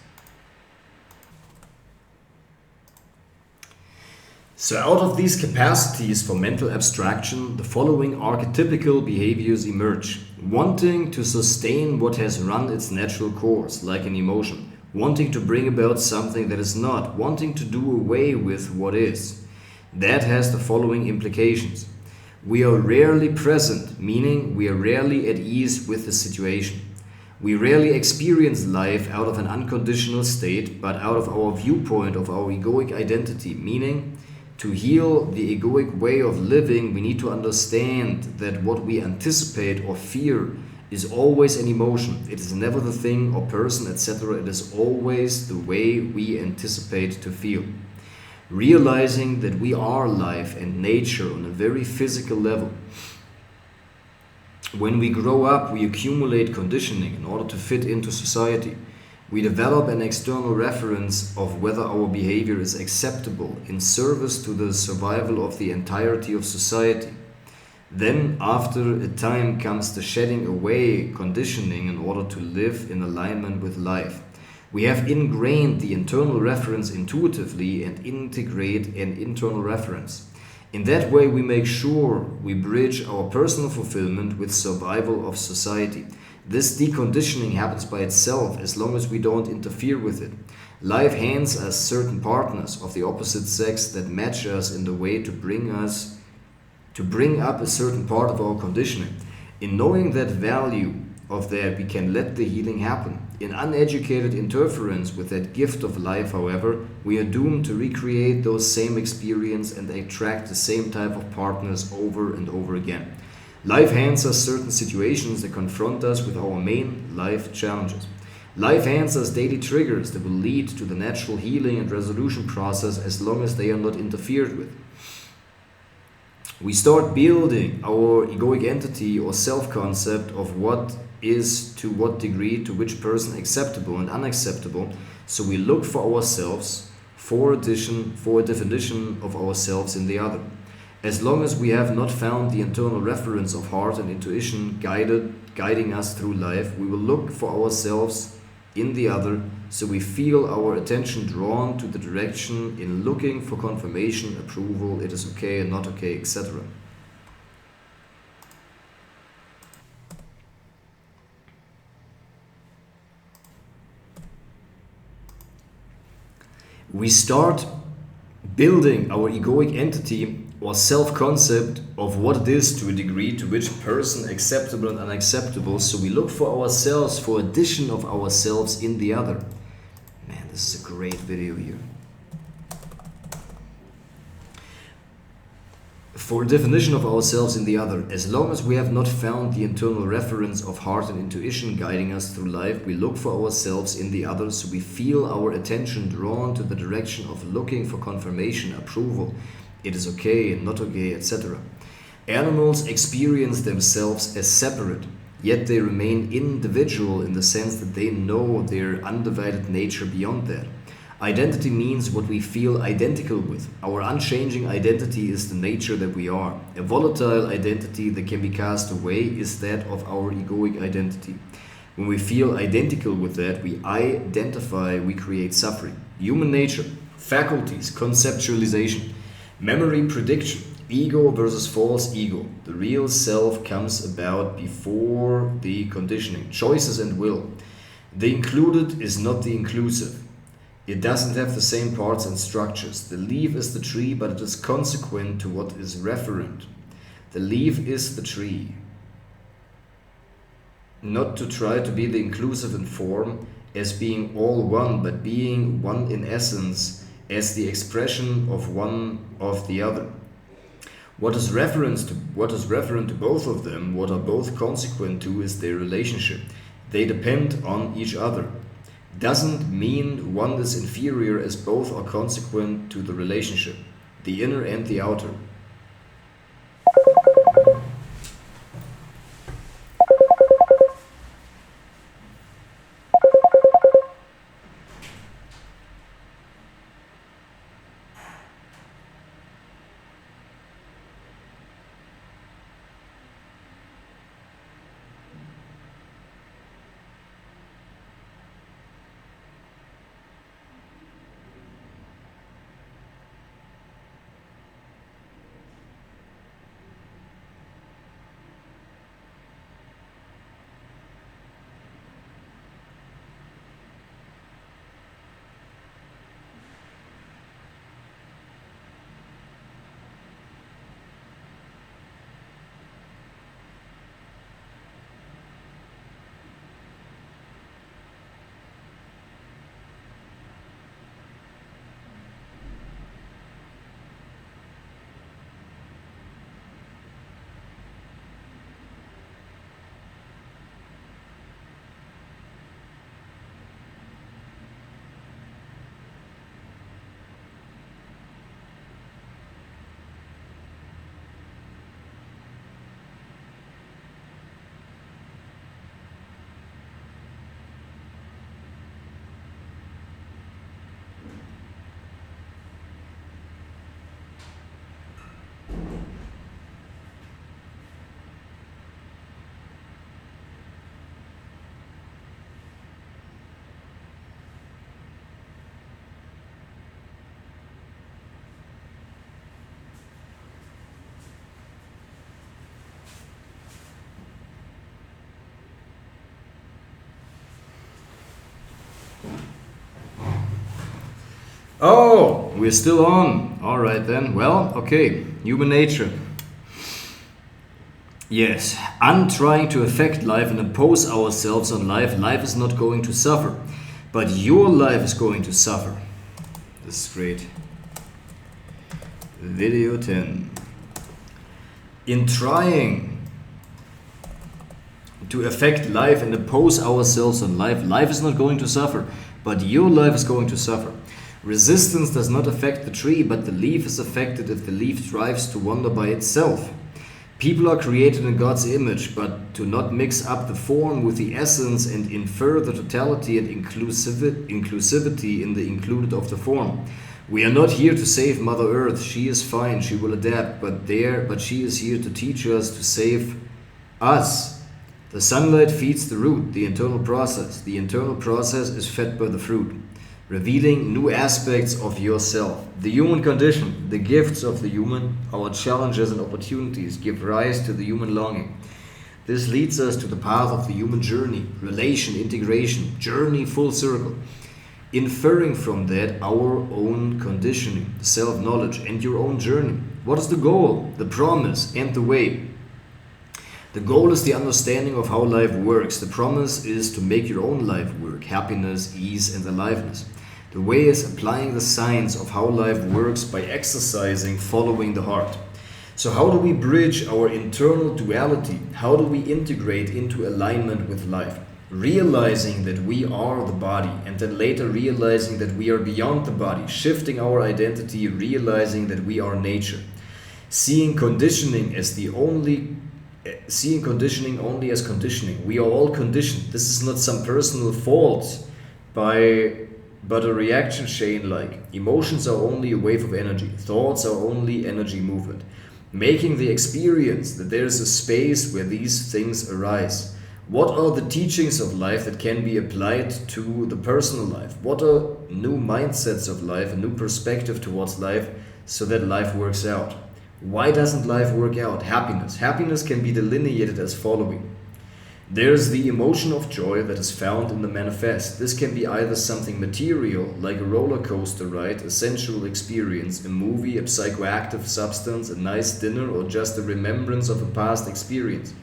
So out of these capacities for mental abstraction, the following archetypical behaviors emerge. Wanting to sustain what has run its natural course, like an emotion. Wanting to bring about something that is not. Wanting to do away with what is. That has the following implications. We are rarely present, meaning we are rarely at ease with the situation. We rarely experience life out of an unconditional state, but out of our viewpoint of our egoic identity, meaning to heal the egoic way of living, we need to understand that what we anticipate or fear is always an emotion. It is never the thing or person, etc. It is always the way we anticipate to feel. Realizing that we are life and nature on a very physical level. When we grow up, we accumulate conditioning in order to fit into society. We develop an external reference of whether our behavior is acceptable in service to the survival of the entirety of society. Then, after a time, comes the shedding away conditioning in order to live in alignment with life. We have ingrained the internal reference intuitively and integrate an internal reference. In that way, we make sure we bridge our personal fulfillment with survival of society. This deconditioning happens by itself as long as we don't interfere with it. Life hands us certain partners of the opposite sex that match us in the way to bring up a certain part of our conditioning. In knowing that value of that, we can let the healing happen. In uneducated interference with that gift of life, however, we are doomed to recreate those same experiences and attract the same type of partners over and over again. Life hands us certain situations that confront us with our main life challenges. Life hands us daily triggers that will lead to the natural healing and resolution process as long as they are not interfered with. We start building our egoic entity or self-concept of what is to what degree to which person acceptable and unacceptable, so we look for ourselves for a definition of ourselves in the other. As long as we have not found the internal reference of heart and intuition guiding us through life, we will look for ourselves in the other, so we feel our attention drawn to the direction in looking for confirmation, approval, it is okay and not okay, etc. We start building our egoic entity or self-concept of what it is to a degree to which person acceptable and unacceptable, so we look for ourselves for addition of ourselves in the other. Man, this is a great video here. For a definition of ourselves in the other, as long as we have not found the internal reference of heart and intuition guiding us through life, we look for ourselves in the other, so we feel our attention drawn to the direction of looking for confirmation, approval, it is okay and not okay, etc. Animals experience themselves as separate, yet they remain individual in the sense that they know their undivided nature beyond that. Identity means what we feel identical with. Our unchanging identity is the nature that we are. A volatile identity that can be cast away is that of our egoic identity. When we feel identical with that, we identify, we create suffering. Human nature, faculties, conceptualization, memory prediction, ego versus false ego. The real self comes about before the conditioning, choices and will. The included is not the inclusive. It doesn't have the same parts and structures. The leaf is the tree, but it is consequent to what is referent. The leaf is the tree. Not to try to be the inclusive in form as being all one, but being one in essence as the expression of one of the other. What is referent to both of them, what are both consequent to, is their relationship. They depend on each other. Doesn't mean one is inferior, as both are consequent to the relationship, the inner and the outer. Oh, we're still on. All right then. Well, okay. Human nature. Yes, I'm trying to affect life and impose ourselves on life. Life is not going to suffer, but your life is going to suffer. This is great. Video 10. In trying to affect life and impose ourselves on life, life is not going to suffer, but your life is going to suffer. Resistance does not affect the tree, but the leaf is affected if the leaf strives to wander by itself. People are created in God's image, but to not mix up the form with the essence and infer the totality and inclusivity in the included of the form. We are not here to save Mother Earth. She is fine, she will adapt, but she is here to teach us to save us. The sunlight feeds the root, the internal process. The internal process is fed by the fruit, revealing new aspects of yourself. The human condition, the gifts of the human, our challenges and opportunities give rise to the human longing. This leads us to the path of the human journey, relation, integration, journey full circle. Inferring from that our own conditioning, self-knowledge, and your own journey. What is the goal, the promise, and the way? The goal is the understanding of how life works. The promise is to make your own life work, happiness, ease, and aliveness. The way is applying the science of how life works by exercising, following the heart. So how do we bridge our internal duality? How do we integrate into alignment with life? Realizing that we are the body, and then later realizing that we are beyond the body, shifting our identity, realizing that we are nature. Seeing conditioning only as conditioning. We are all conditioned. This is not some personal fault but a reaction chain. Like emotions are only a wave of energy. Thoughts are only energy movement. Making the experience that there is a space where these things arise. What are the teachings of life that can be applied to the personal life? What are new mindsets of life, a new perspective towards life so that life works out? Why doesn't life work out? Happiness. Happiness can be delineated as following. There's the emotion of joy that is found in the manifest. This can be either something material, like a roller coaster ride, a sensual experience, a movie, a psychoactive substance, a nice dinner, or just a remembrance of a past experience.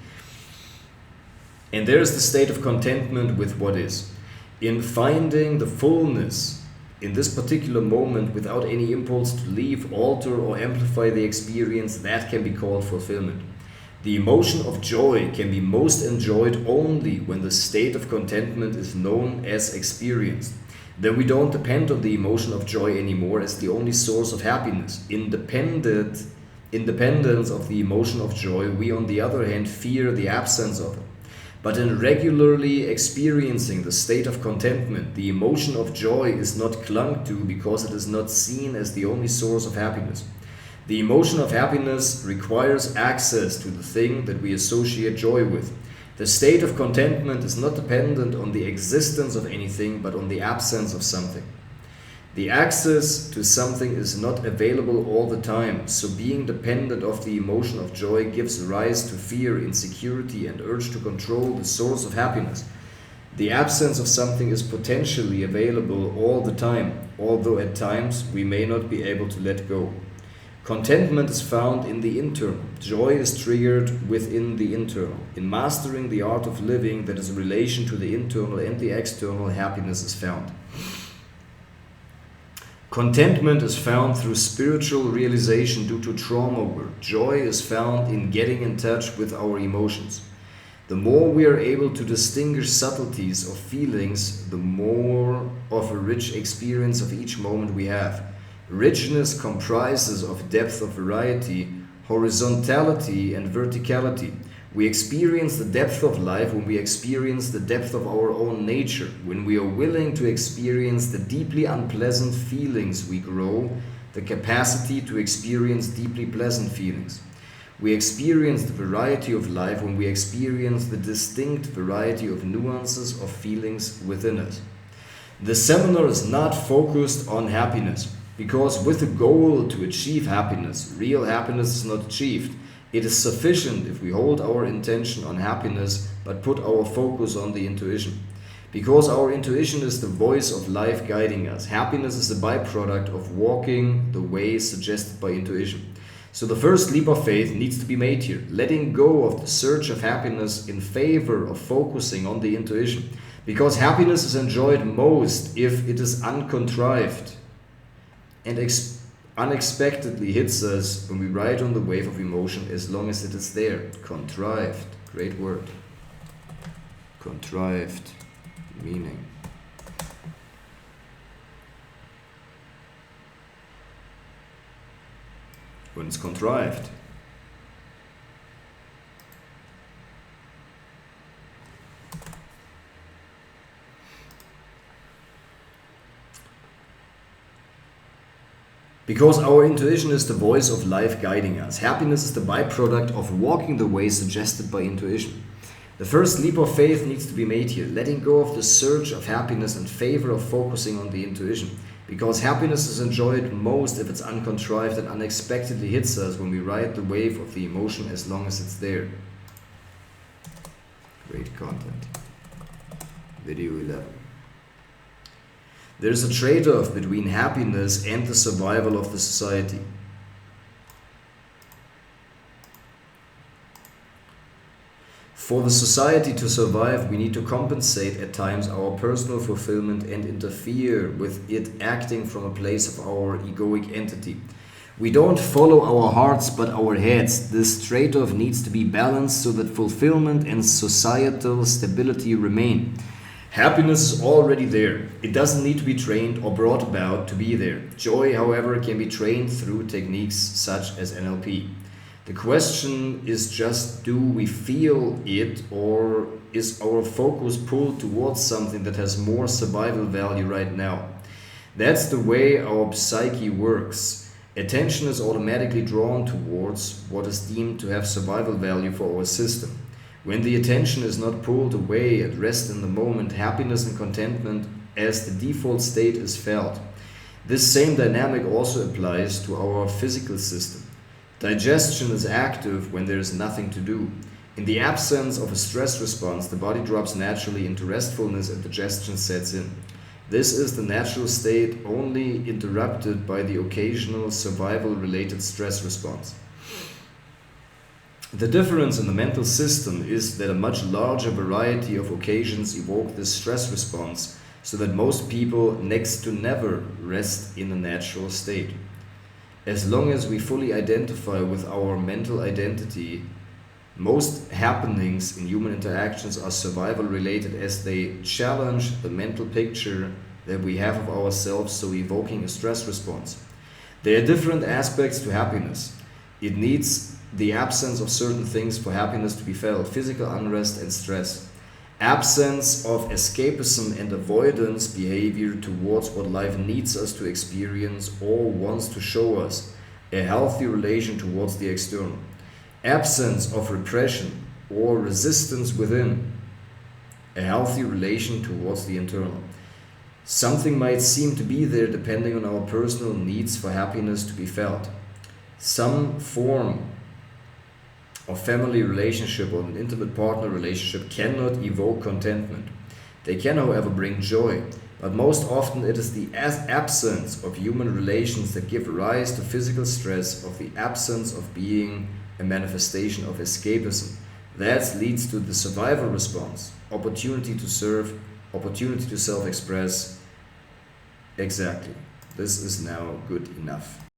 And there's the state of contentment with what is. In finding the fullness in this particular moment without any impulse to leave, alter, or amplify the experience, that can be called fulfillment. The emotion of joy can be most enjoyed only when the state of contentment is known as experienced. Then we don't depend on the emotion of joy anymore as the only source of happiness. Independence of the emotion of joy, we on the other hand fear the absence of it. But in regularly experiencing the state of contentment, the emotion of joy is not clung to because it is not seen as the only source of happiness. The emotion of happiness requires access to the thing that we associate joy with. The state of contentment is not dependent on the existence of anything, but on the absence of something. The access to something is not available all the time, so being dependent of the emotion of joy gives rise to fear, insecurity, and urge to control the source of happiness. The absence of something is potentially available all the time, although at times we may not be able to let go. Contentment is found in the internal. Joy is triggered within the internal. In mastering the art of living that is in relation to the internal and the external, happiness is found. Contentment is found through spiritual realization due to trauma work. Joy is found in getting in touch with our emotions. The more we are able to distinguish subtleties of feelings, the more of a rich experience of each moment we have. Richness comprises of depth of variety, horizontality and verticality. We experience the depth of life when we experience the depth of our own nature. When we are willing to experience the deeply unpleasant feelings, we grow the capacity to experience deeply pleasant feelings. We experience the variety of life when we experience the distinct variety of nuances of feelings within us. The seminar is not focused on happiness, because with the goal to achieve happiness, real happiness is not achieved. It is sufficient if we hold our intention on happiness, but put our focus on the intuition. Because our intuition is the voice of life guiding us. Happiness is a byproduct of walking the way suggested by intuition. So the first leap of faith needs to be made here, letting go of the search of happiness in favor of focusing on the intuition. Because happiness is enjoyed most if it is uncontrived and unexpectedly hits us when we ride on the wave of emotion, as long as it is there. Contrived, great word. Contrived, meaning. When it's contrived. Because our intuition is the voice of life guiding us. Happiness is the byproduct of walking the way suggested by intuition. The first leap of faith needs to be made here, letting go of the search of happiness in favor of focusing on the intuition. Because happiness is enjoyed most if it's uncontrived and unexpectedly hits us when we ride the wave of the emotion, as long as it's there. Great content. Video 11. There is a trade-off between happiness and the survival of the society. For the society to survive, we need to compensate at times our personal fulfillment and interfere with it, acting from a place of our egoic entity. We don't follow our hearts but our heads. This trade-off needs to be balanced so that fulfillment and societal stability remain. Happiness is already there. It doesn't need to be trained or brought about to be there. Joy, however, can be trained through techniques such as NLP. The question is just, do we feel it, or is our focus pulled towards something that has more survival value right now? That's the way our psyche works. Attention is automatically drawn towards what is deemed to have survival value for our system. When the attention is not pulled away at rest in the moment, happiness and contentment as the default state is felt. This same dynamic also applies to our physical system. Digestion is active when there is nothing to do. In the absence of a stress response, the body drops naturally into restfulness and digestion sets in. This is the natural state, only interrupted by the occasional survival-related stress response. The difference in the mental system is that a much larger variety of occasions evoke this stress response, so that most people next to never rest in a natural state. As long as we fully identify with our mental identity, most happenings in human interactions are survival related, as they challenge the mental picture that we have of ourselves, so evoking a stress response. There are different aspects to happiness. It needs the absence of certain things for happiness to be felt: physical unrest and stress. Absence of escapism and avoidance behavior towards what life needs us to experience or wants to show us. A healthy relation towards the external. Absence of repression or resistance within. A healthy relation towards the internal. Something might seem to be there depending on our personal needs for happiness to be felt. Some form of family relationship or an intimate partner relationship cannot evoke contentment. They can, however, bring joy, but most often it is the absence of human relations that give rise to physical stress, of the absence of being a manifestation of escapism. That leads to the survival response, opportunity to serve, opportunity to self-express. Exactly. This is now good enough.